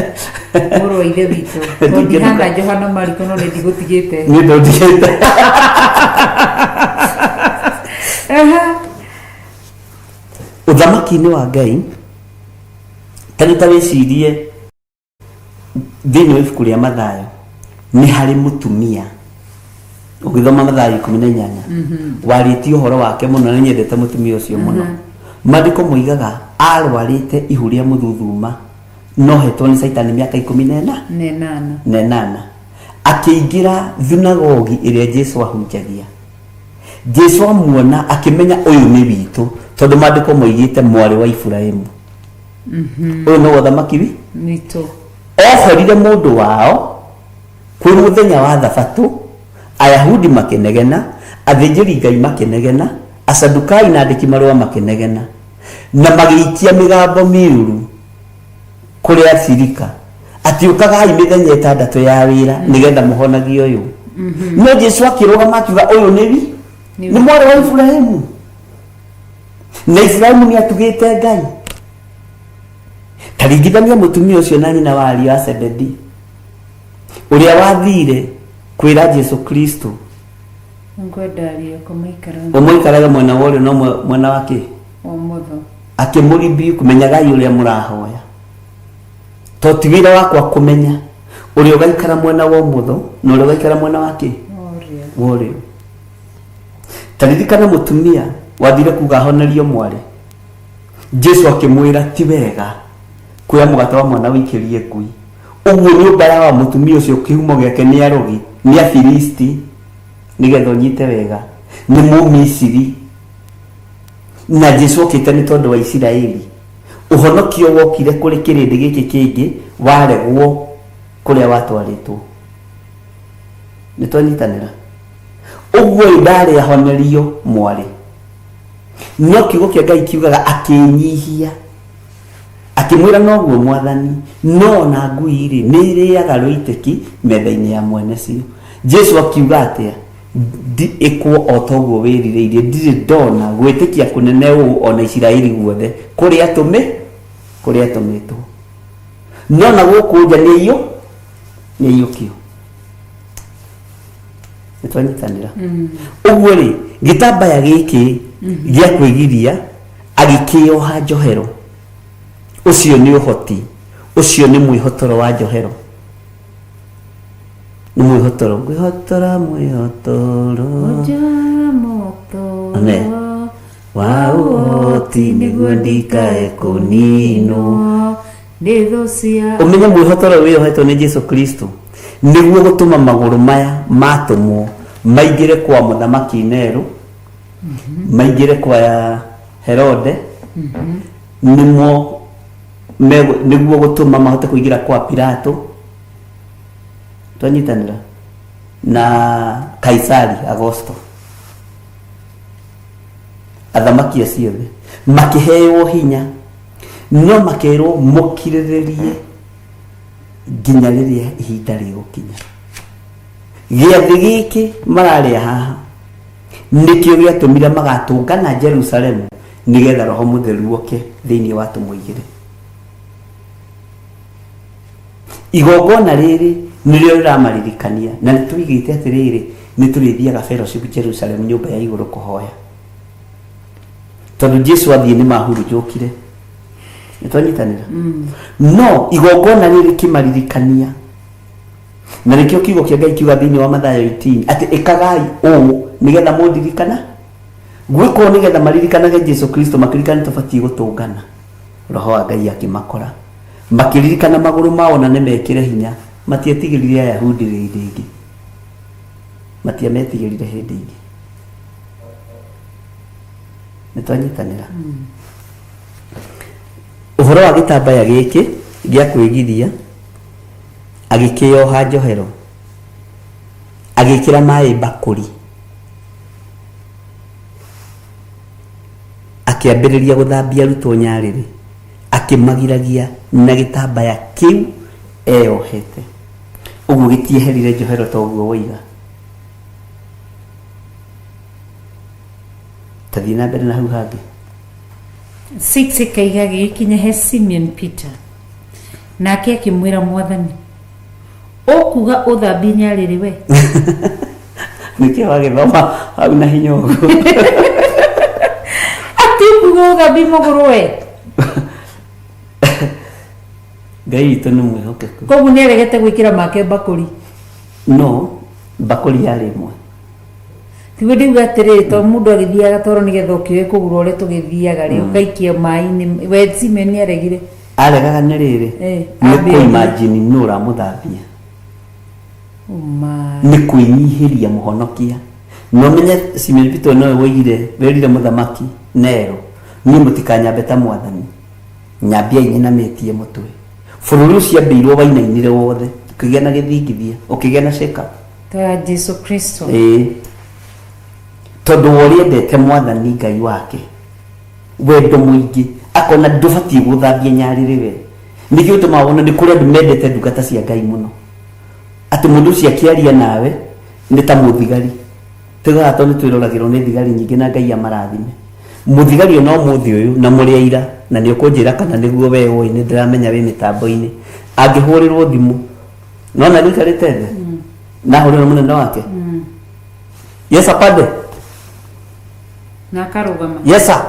mũrũ wa ithe witũ tondũ hana Johana Mariko no nĩndigũtigĩte nĩ ndigĩte. Ũthamaki-inĩ wa Ngai ta wĩcirie thĩinĩ wa ibuku rĩa Mathayo nĩ harĩ mũtumia ũgĩthoma Mathayo 18 warĩtie ũhoro wake mũno na nyendete mũtumia ũcio mũno. Maandĩko moigaga arwarĩte ihu rĩa mũthuthuma no hetwo nĩ Saitani mĩaka 18 akĩingĩra thunagogi ĩrĩa Jesu ahunjagia. Jesu amuona akĩmenya ũyũ nĩ witũ tondũ maandĩko moigĩte mwarĩ wa Iburahĩmu. Ũyũ no ũthamaki witũ. Ohorire mũndũ wao kwĩ mũthenya wa Thabatũ, Ayahudi makenegena, athĩnjĩri Ngai makenegena, Asadukai na andĩki marũa makenegena na magĩikia mĩgambo mĩũru kũrĩ acirika atĩ ũkagai mĩthenya 6 ya wĩra nĩgetha mũhonagie ũyũ. No Jesu akĩrũgama akiuga ũyũ nĩ mwarĩ wa Iburahĩmu na Iburahĩmu nĩ atugĩte Ngai. Taringithania mũtumia ũcio na nyina wa ariũ a Zebedi ũrĩa wathire kwĩra Jesu Kristo ũmũikaraga mwena wa ũrĩo no mwena wake akĩmũribi kũmenyagai ũrĩa mũrahoya to ti wĩra wakwa kũmenya ũrĩa ũgaikara mwena wa ũmotho na ũrĩa ũgaikara mwena wake wa ũrĩo. Taririkana mũtumia wathire kuga honerio mwarĩ Jesu akĩmwĩra ti wega kuoya mũgate wa mwana wĩikĩrie ngui. Ũguo nĩ ũmbara wa mũtumia ũcio kĩhumo gĩake nĩ arogi nĩ Afilisti nĩgetha ũnyite wega nĩ Mũmisiri na Jesu okĩte nĩ tondũ wa Isiraeli. Ũhonokio wokire kũrĩ kĩrĩndĩ gĩkĩ kĩngĩ waregwo kũrĩa watwarĩtwo. Nĩ twanyitanĩra. Ũguo ndarĩ ahonerio mwarĩ no kiugo kia Ngai kiugaga akinyihia akimwira noguo mwathani no na ngui ri nĩ ĩrĩaga rũitĩki metha-inĩ ya mwene cio. Jesu akiuga atia ikwo otoguo wĩrirĩirie ndirĩ ndona gwĩtĩkia kũnene ũũ ona Isiraeli guothe kũrĩa atũmĩtwo no na gũkũ nja nĩ iyũkio. Nĩtwanyitanĩra ũguo rĩ gĩtambaya gĩkĩ gĩa kwĩgiria agĩkĩoha njohero. Ucio nĩ ũhoti, ucio nĩ mwĩhotoro wa njohero, nĩ mwĩhotoro ane wa ũhoti nĩguo ndikae kũninwo. Ũmenye mwĩhotoro wĩohetwo nĩ Jesu Kristo nĩguo gũtũma magũrũ maya matũmwo maingĩre kwa mũthamaki Nero, maingĩre kwa Herode, nĩguo gũtũma mahote kũingĩra kwa Pilato, twanyitanĩra, na Kaisari Augusto, athamaki acio othe makĩheo hinya no makerwo mũkirĩrĩrie nginya rĩrĩa ihinda rĩgũkinya. Gĩathĩ gĩkĩ mararĩa haha nĩkĩo gĩatũmire magatũngana Jerusalemu nĩgetha Roho Mũtheru oke thĩinĩ wa tũmũigĩre. Igongona rĩrĩ nĩrĩo rĩramaririkania na nĩtũigĩte atĩrĩrĩ nĩtũrĩthiaga fellowship Jerusalemu nyũmba ya igũrũ kũhoya tondũ Jesu athiĩ nĩ mahurunjũkire. Nĩtwanyitanĩra no igongona rĩrĩ kĩmaririkania na nĩkĩo kiugo kĩa Ngai kiuga thĩinĩ wa Mathayo 18 atĩ ĩkagai ũũ nĩgetha mũndirikana. Gwĩkwo nĩgetha maririkanage Jesu Kristo makĩririkana tũbatiĩ gũtũngana. Roho wa Ngai akĩmakora makĩririkana magũrũ mao na nĩmekĩre hinya matiatigĩrire Ayahudi rĩngĩ, matiametigĩrire hĩndĩ ĩngĩ. Nĩtwanyitanĩra ũhoro wa gĩtambaya gĩkĩ gĩa kwĩgiria agĩkĩoha njohero agĩkĩra maĩ mbakũri akĩambĩrĩria gũthambia arutwo nyarĩrĩ akĩmagiragia na gĩtambaya kĩu eyohete. Ũguo gĩtieherire njohero ta ũguo waiga. Tathiĩ na mbere na hau hangĩ. 6 kaiga gĩkinya he Simeon Peter nake akĩmwĩra Mwathani ũkuga ũthambie nyarĩrĩ we. Nĩkĩo wagĩthoma hau na hinya ũguo. Ati ũkuga ũthambie magũrũ we. Ngai witũ nĩ mwĩhokeku. Koguo nĩaregete gwĩkĩra make mbakũri. No mbakũri yarĩ ĩmwe. Tiwe ndiuga atĩrĩrĩ to mũndũ agĩthiaga toro nĩgetha ũkĩoe kũgũra ũrĩa tũgĩthiaga rĩ ũgaikia maĩ-inĩ we Simeon nĩaregire. Aregaga nĩ rĩrĩ nĩ kũimagine nũ ũramũthambia, nĩ kwĩnyihĩria mũhonokia. No menye Simeon Peter nowe woigire werire mũthamaki Nero niĩ mũtikanyambe ta Mwathani nyambia inyenamĩtie mũtwe. Bũrũri ũcio ambĩirwo wainainire wothe ũkĩgĩa na gĩthingithia ũkĩgĩa na shake up ta Jesu Kristo. Tondũ ũrĩa endete Mwathani Ngai wake wendo mũingĩ akona ndũbatiĩ gũthambia nyarĩrĩ we. Nĩkĩo ũtũmaga wona nĩ kũrĩ andũ mendete ndungata cia Ngai mũno atĩ mũndũ ũcio akĩaria nawe nĩ ta mũthigari. Tũgaga tondũ twĩroragĩrwo nĩ thigari nyingĩ na Ngai amarathime. Mũthigari no mũthĩ ũyũ na mũrĩ aira na nĩ ũkũnjĩra kana nĩguo we ũĩ nĩ ndĩramenya wĩ mĩtambo-inĩ angĩhũrĩrwo thimũ no na rĩikarĩte thĩ na hũrĩrwo mũnene wake yes apande na karugama yes sir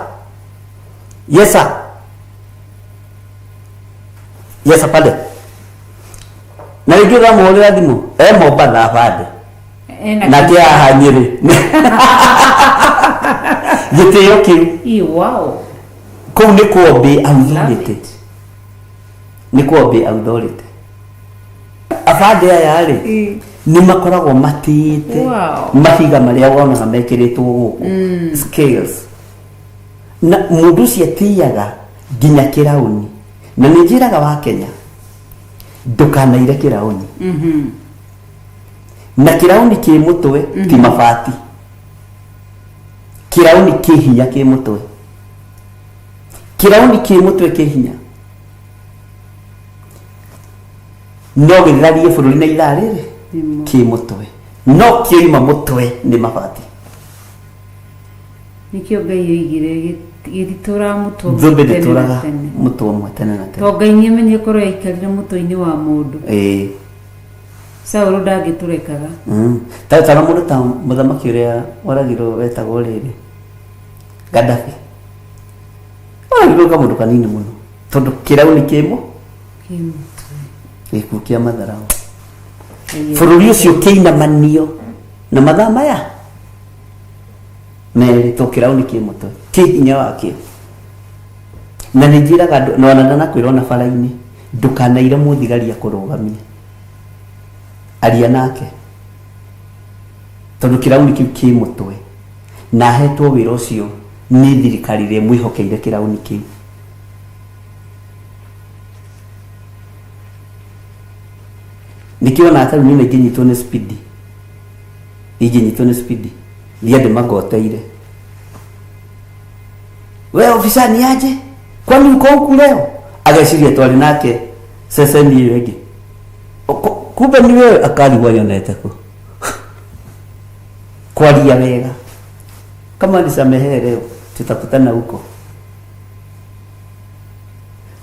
yes sir yes apande na rĩngĩ ũramũhũrĩra thimũ Mombatha apande na kĩa hanyĩrĩ gĩtĩo kĩu wow kũu nĩ kuombe authority, nĩ kuombe authority. Abande aya rĩ nĩ makoragwo matĩte mahiga marĩa wonaga mekĩrĩtwo gũkũ scales na mũndũ ũcio atĩaga nginya kĩraũni na nĩ njĩraga wa Kenya ndũkanaire kĩraũni na kĩraũni kĩ mũtwe ti mabati kirauni kihinya ki mutwe, kirauni ki mutwe kihinya no githarie bururi na itharire ki mutwe no kiima mutwe ni mabati nikio Ngai yoigire githitura mutwe thumbe ndituraga mutwe umwe tene na tene to Ngai nimenye korwo aikarire mutwe-ini wa mundu Saũlũ ndangĩtũrekaga tara mũndũ ta mũthamaki ũrĩa waragirwo wetagwo rĩrĩ Gaddafi waragirwo ka mũndũ kanini mũno tondũ kĩrauni kĩmo gĩkuũ kĩa matharaũ bũrũri ũcio kĩinamanio na mathaa maya merĩ to kĩrauni kĩ mũtwe kĩ hinya wakĩo na nĩ njĩraga andũ na nakwĩrwo na bara-inĩ ndũkanaire mũthigari akũrũgamia aria nake tondu kirauni kiu ki mutwe na hetwo wira ucio ni thirikari ri mwihokeire kirauni kiu nikiona ata ni nginyitwo ni speed iginyitwo ni speed liende magoteire we ofisa ni aje kwani uko huku leo ageciria twari nake seseni yegi kumbe ni wewe akali wayonete ku kwaria wega kama nisamehe leo tutakutana huko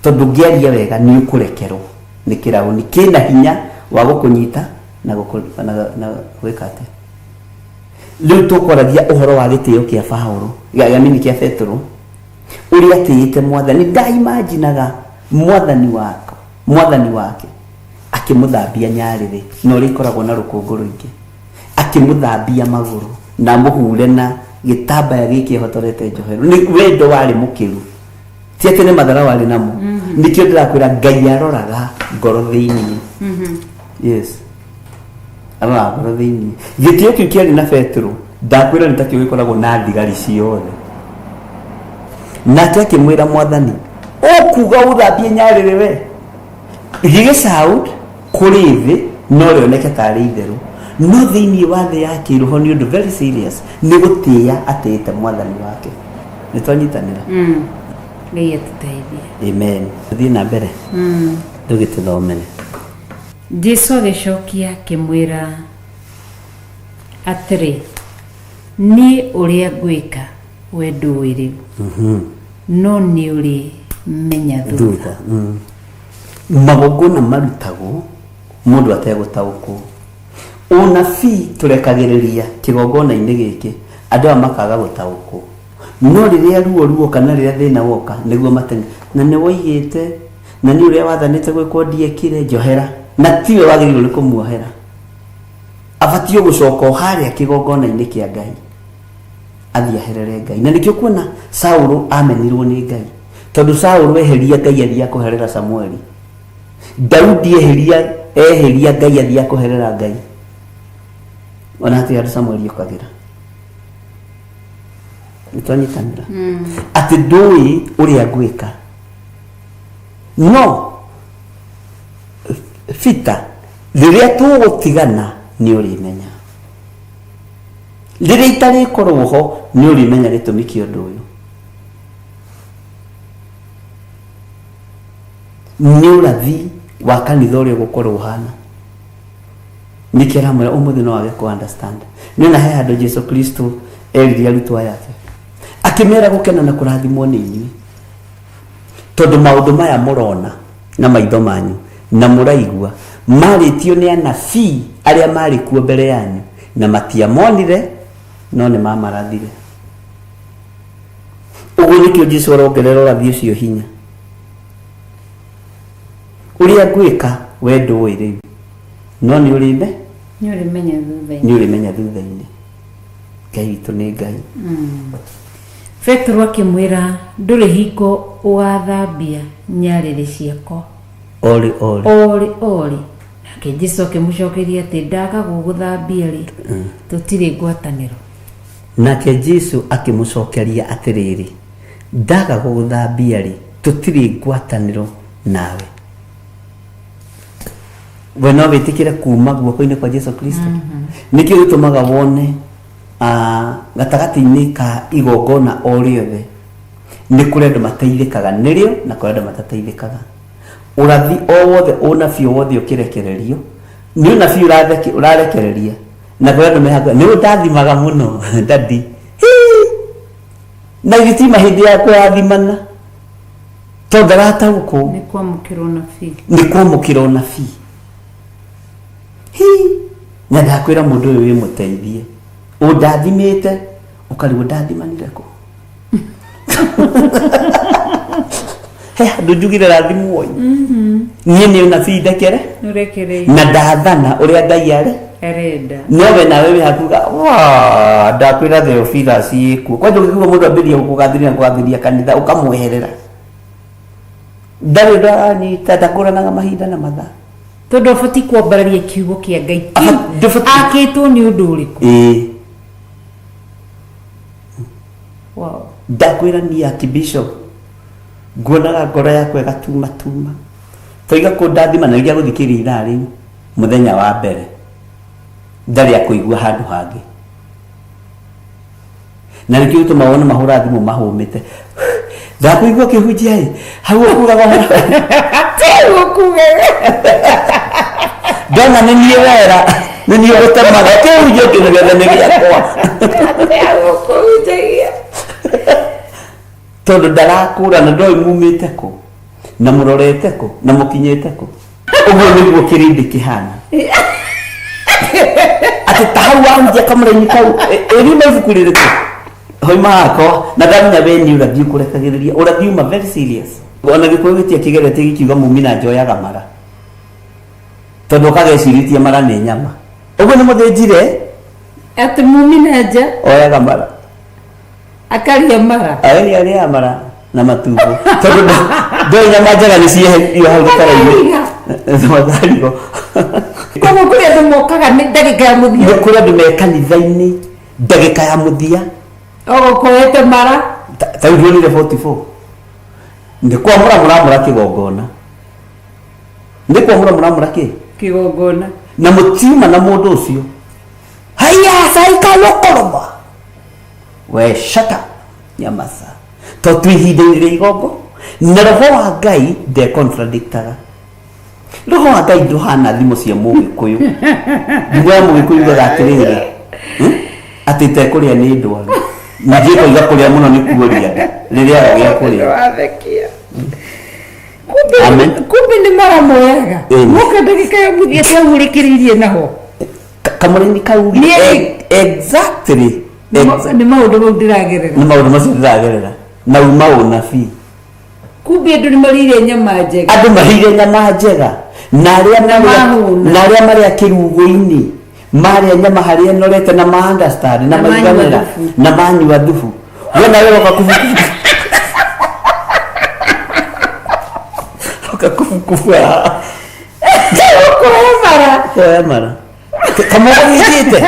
tondu ngiaria wega ni ukurekerwo ni kirauni kina hinya wa gukunyita na gwika ate riu tukoragia uhoro wa gitio kia Paulo gamini kia Petro uria atiite mwathani ndaimaginaga mwathani wake akimuthambia nyarire no rikoragwo na rukungu ruingi akimuthambia maguru na muhure na gitambaya giki hotorete njohero ni wendo wari mukiru ti ati ni mathara wari namo nikio ndirakwira Ngai aroraga ngoro thiini yes arora ngoro thiini gitio kiu kiari na Petro ndakwira nitakio gikoragwo na thigari ciothe nake akimwira mwathani okuga uthambie nyarire we gige sound kuri thi no rioneke tari itheru no thiini wa thi ya kiroho ni undu very serious ni gutia atete mwathani wake nitwanyitanira Ngai atuteithie amen thi na mbere ndugitithomere Jesu agicokia kimwira atiri ni uria ngwika we nduiri no ni uri menya thutha magogona marutagwo mundu ategutaukwo unabii turekagiriria kigogona-ini giki andu amakaga gutaukwo no riria ruo kana riria thina woka niguo matene na ni woigite na ni uria wathanite gwikwo ndiekire njohera na tiwe wagirirwo ni kumuohera abatio gucoka haria kigogona-ini kia Ngai athia herere Ngai na nikio kuona Saũlũ amenirwo ni Ngai tondu Saũlũ eheria Ngai athia kuherera Samueli Daudi eheria Ngai athia kuherera Ngai ona ati ya Samueli yokagira nitwanyitanira ati ndui uria ngwika no fita riria tugutigana ni urimenya riria itari korwo ho ni urimenya gitumi kia undu uyu ni urathi wa kanitha uria gukorwo hana nikira mwera umuthi no age ku understand ni na he handu Jesu Kristo eriria rutwa yake akimera gukena na kurathimwo ni inyui tondu maundu maya murona na maitho manyu na muraigua maritio ni anabii aria mari kuo mbere yanyu na matiamonire no ni mamarathire uguo nikio Jesu arongerera urathi ucio hinya uria ngwika we nduire no ni urimenya thutha-ini Ngai witũ nĩ Ngai Petro akimwira nduri hingo ugathambia nyarire ciako ori nake Jesu akimucokeria ati ndaga guguthambia ri tutire ngwataniro nake Jesu akimucokeria atiriri ndaga guguthambia ri tutire ngwataniro nawe we no witikire kuma guoko-ini kwa Jesu Kristo nikio gitumaga wone gatagati-inĩ ka igongona o rĩothe nĩ kũrĩ andũ mateithĩkaga nĩrĩo na kũrĩ andũ matateithĩkaga. Ũrathi o wothe ũnabii wothe ũkĩrekererio nĩ ũnabii ũrarekereria na kũrĩ andũ mehaga nĩ ũndathimaga mũno dadi na gĩtima hĩndĩ ya kũrathimana to ndarataũkwo nĩ kwamũkĩrwo nabii nĩ kwamũkĩrwo nabii na ndakwĩra mũndũ ũyũ wĩ mũteithie ũndathimĩte ũkarigwo ndathimanire kũ he handũ njugire rathimwo niĩ nĩ nabii ndekere na ndathana ũrĩa Ngai arenda nowe nawe wĩ hakuga ndakwĩra Theophilus ĩkuo kwanja ũngĩkua mũndũ ambĩrĩria gũkũgathĩria kanitha ũkamweherera ndarĩ ndanyita ndakũranaga mahinda na mathaa tondũ ũbatiĩ kwambararia kiugo kĩa Ngai akĩtwo nĩ ũndũ ũrĩkũ ndakwĩra niĩ Archbishop nguonaga ngoro yakwa ĩgatuma toiga kũ ndathimanagia gũthikĩria ithaa rĩu mũthenya wa mbere ndarĩ akũigua handũ hangĩ na nĩkĩo gĩtũma wone mahũra thimũ mahũmĩte ndakũigua kĩhunjia hau ũkugaga ndona nĩ niĩ wera nĩ niĩ gũtemaga kĩhunjia kĩu gĩothe nĩ gĩakwa tondũ ndarakũra na ndoĩ mumĩte kũ na mũrorete kũ na mũkinyĩte kũ ũguo nĩguo kĩrĩndĩ kĩhana atĩ ta hau wahunjia kamũra-inĩ kau ĩrima ibuku rĩrĩkũ hoima hakwa na ndamenya beni ũrathiĩ kũrekagĩrĩria ũrathiĩ uma very serious ona gĩkũyũ gĩtiakĩgerete gĩkiuga mumi na njoyaga mara tondũ ũkagecirĩtie mara nĩ nyama ũguo nĩ mũthĩnjire atĩ mumi na nja oyaga mara akaria mara arĩa mara na matumbo tondũ ndoĩ nyama njega nĩ cieherio hau gĩtara-inĩ tharigo koguo kũrĩ andũ mokaga nĩ ndagĩka ya mũthia nĩ kũrĩ andũ me kanitha-inĩ ndagĩka ya mũthia ũgũkoete mara ta rĩu nduonire 44 nĩ kwamũra mũramũra kĩgongona nĩ kwamũra mũramũra kĩgongona na mũtiuma na mũndũ ũcio haya saikalokoroma we shaka nyamasa to twĩhinda-inĩ rĩa igongo na roho wa Ngai ndekontradiktaga roho wa Ngai ndũhana thimo cia mũgĩkũyũ nduga ya mũgĩkũyũ ugaga atĩrĩrĩ atĩ itekũrĩa nĩ ndwaru na ndiĩ koiga kũrĩa mũno nĩ kuoria rĩrĩa gĩa kũrĩa kumbe nĩ mara moyaga mũka ndagĩka ya mũthia twahũrĩkĩrĩirie naho kamũra-inĩ kau exactly nĩ maũndũ mau ndĩragerera nĩ maũndũ macio ndĩragerera na uma ũnabii kumbe andũ nĩ marĩire nyama njega andũ marĩire nyama njega na arĩa marĩa kĩrugo-inĩ marĩa nyama harĩa norete na ma-understand na maiganĩra na manyua thubu we nawe ũkakubukubu kuoya mara kamũga gĩkĩte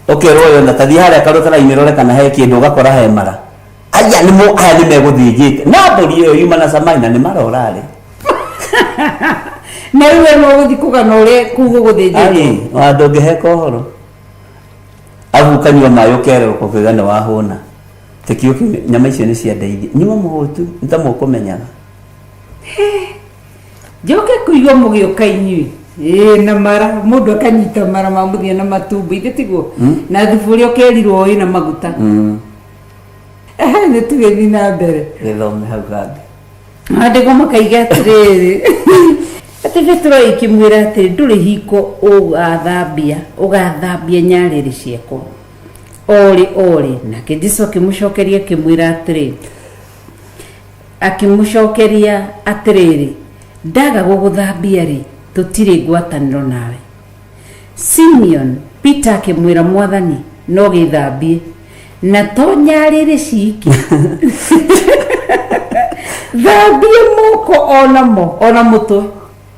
ũkerwo yona tathiĩ harĩa karũtara-inĩ rore kana he kĩndũ ũgakora he mara aya nĩ megũthĩnjĩte na mbũri ĩyo yuma na camaĩ na nĩ marorarĩ na rĩu no gũthiĩ kũgana ũrĩa kuga gũthĩnjĩtwo andũ ũngĩheka ũhoro abu kanyua maĩ ũkererũka ũkĩuga nĩ wahũna tekĩũkĩ nyama icio nĩ ciandeithia nyuma mũhũtu nĩ ta mũkũmenyana njoke kũigua mũgĩũka inyuĩ na mara mũndũ akanyita mara ma mũthia na matumbo ithe tiguo na thubu ũrĩa ũkerirwo ĩna maguta nĩ tũgĩthiĩ na mbere gĩthome hau gangĩ andĩko makaiga atĩrĩrĩ atĩ Petro ikĩmwĩra atĩrĩ ndũrĩ hingo ũgathambia nyarĩrĩ ciakwa orĩ nake Jesũ akĩmũcokeria atĩrĩrĩ ndaga gũgũthambia-rĩ tũtirĩ ngwatanĩro nawe. Simeon Peter akĩmwĩra Mwathani no gĩthambie na to nyarĩrĩ ciki thambie moko ona mũtwe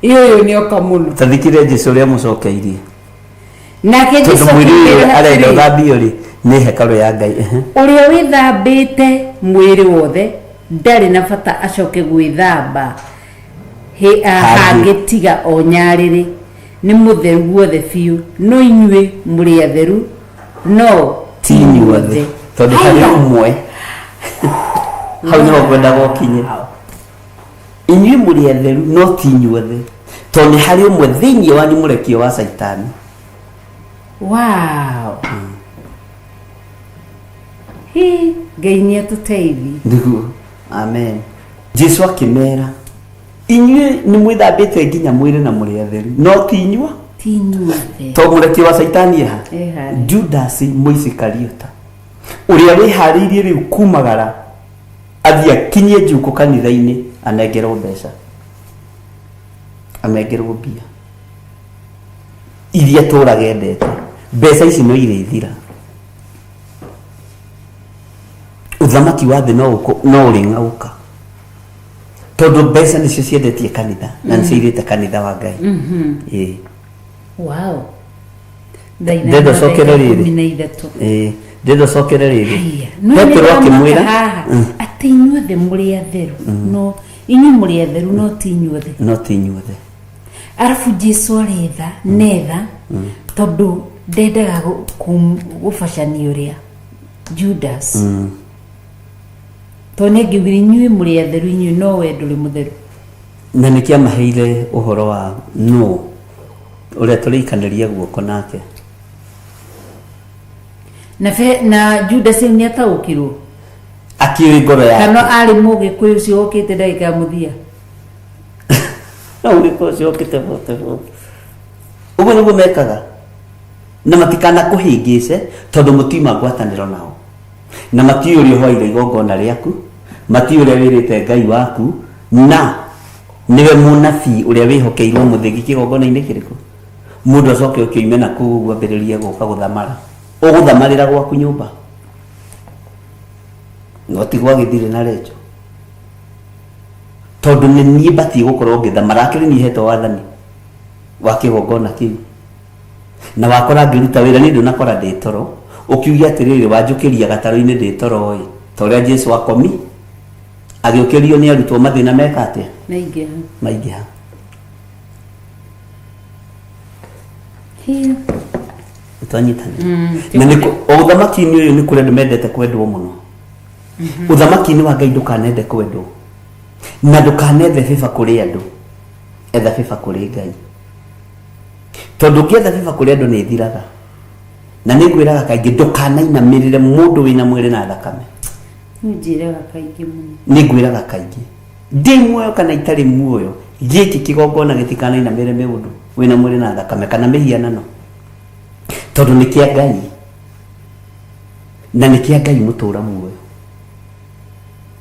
iyo nĩ oka mũno tathikire Jesũ ũrĩa mũcokeirie nake Jesũ arenda thambio-rĩ nĩ hekarũ ya Ngai ũrĩa wĩthambĩte mwĩrĩ wothe ndarĩ na bata acoke gwĩthamba hangĩ tiga o nyarĩrĩ nĩ mũtheru guothe biũ no inyuĩ mũrĩ atheru no ti inyuothe tondu hari umwe hau no gwenda gokinye inyui muri atheru no ti inyuothe tondu hari umwe thiini wa murekio wa Saitani. Wow. Hi gainia tuteithi ndugu. Amen. Jesu akimera inyui ni mwithambite nginya mwire na muri atheru no ti inyua ti inyuothe to murekio wa Saitani ha Judas Muisikariota uria rihariirie riu kumagara athia kinyie njuko kanitha-ini anengerwo mbeca anengerwo mbia iria turagendete mbeca ici no irithira uthamaki wa thĩ no ũrĩng'auka tondu mbeca nicio ciendetie kanitha na nicio irĩte kanitha wa Ngai. Wow. Ndendo cokere rĩrĩ ndendo cokere rĩrĩ Petro akĩmwĩra atĩ inyuothe mũrĩ atheru no inyuĩ mũrĩ atheru no ti inyuothe arafu Jesu aretha netha tondu ndendaga gũbacania ũrĩa Judas to nĩngiugire inyuĩ mũrĩ atheru inyuĩ no we ndũrĩ mũtheru na nĩkĩamaheire ũhoro wa no ũrĩa tũrĩikanĩria guoko nake na Judas nĩ ataũkirwo akĩũĩ ngoro yake kana arĩ mũgĩkũyũ ũcio ũkĩte ndagĩka ya mũthia no ũgĩkũyũ ũcio ũkĩte ũguo nĩguo mekaga na matikana kũhĩngĩce tondu mũtima ngwatanĩro nao na matiũĩ ũrĩa ũhoire igongona rĩaku matiũĩ ũrĩa wĩrĩte Ngai waku na niwe mũnabii ũrĩa wĩhokeirwo mũthĩgi kĩgongona-inĩ kĩrĩkũ mũndũ acoke ũkĩume na kũu gwambĩrĩrie gũka gũthamara ũgũthamarĩra gwaku nyũmba no ti gwagĩthirĩ na renjo tondu nĩ niĩ mbatie gũkorwo ngĩthamara akĩrĩ niĩ hetwo wathani wa kĩgongona kĩu na wakora ngĩruta wĩra nĩ ndũnakora ndĩ toro ũkiugia atĩrĩrĩ wanjũkĩria gatarũ-inĩ ndĩ toro ĩ ta ũrĩa Jesu akomi agĩũkĩrio nĩ arutwo mathĩna meka atĩa maingĩha twanyitana na nĩkũ ũthamaki-inĩ ũyũ nĩ kũrĩa andũ mendete kwendwo mũno ũthamaki-inĩ wa Ngai ndũkanende kwendwo na ndũkanethe bĩba kũrĩ andũ etha bĩba kũrĩ Ngai tondu ũngĩetha bĩba kũrĩ andũ nĩ ĩthiraga na nĩ ngwĩraga kaingĩ ndũkanainamĩrĩre mũndũ wĩna mwĩrĩ na thakame nĩ ngwĩraga kaingĩ ndĩ muoyo kana itarĩ muoyo gĩkĩ kĩgongona gĩtikanainamĩrĩre mũndũ wĩna mwĩrĩ na thakame kana mĩhianano tondu nĩ kĩa Ngai na nĩ kĩa Ngai mũtũra muoyo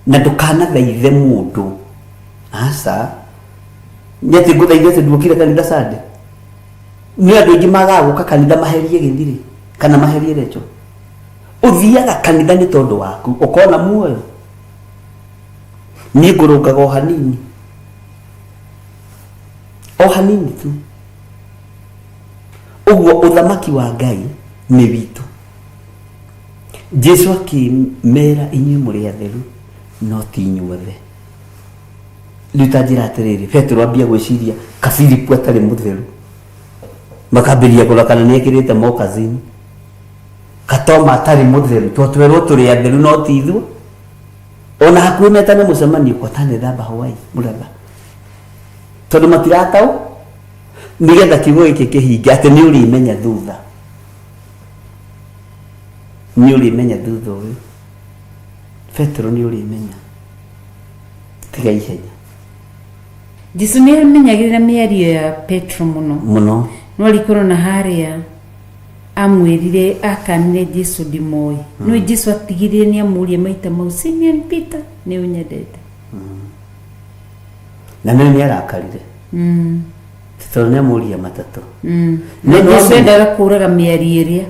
na ndũkanathaithe mũndũ aca nyati ngũthaithe ndũkire kanitha Sunday nĩ andũ aingĩ magaga gũka kanitha maherie gĩthirĩ kana maherie recho uthiaga kanitha nĩ tondu waku ukona muoyo niĩ ngũrũngaga o hanini tu ũguo ũthamaki wa Ngai nĩ witũ Jesu akĩmera inyuĩ mũrĩ atheru no ti inyuothe rĩu ta njĩra atĩrĩrĩ Petro ambia gwĩciria Kabiripu atarĩ mũtheru makambĩria kũrakana nĩ ekĩrĩte mokazini Katoma atarĩ mũtheru twerwo tũrĩ atheru no ti ithuĩ ona hakuhĩ metane mũcemanio kwatanethamba Hawaii mũratha tondu matirataũ nĩgetha kiugo gĩkĩ kĩhinge atĩ nĩ ũrĩmenya thutha ũyũ Petro nĩ ũrĩmenya tiga ihenya Jesu nĩ amenyagĩrĩra mĩario ya Petro mũno no rĩkorwo na harĩa amwĩrire akanire Jesu ndimũĩ no Jesu atigirire nĩ amũria maita mau Simon Peter nĩ ũnyendete na nĩ arakarire tondu nĩ amũria matatũ Jesu endaga kũraga mĩario ĩrĩa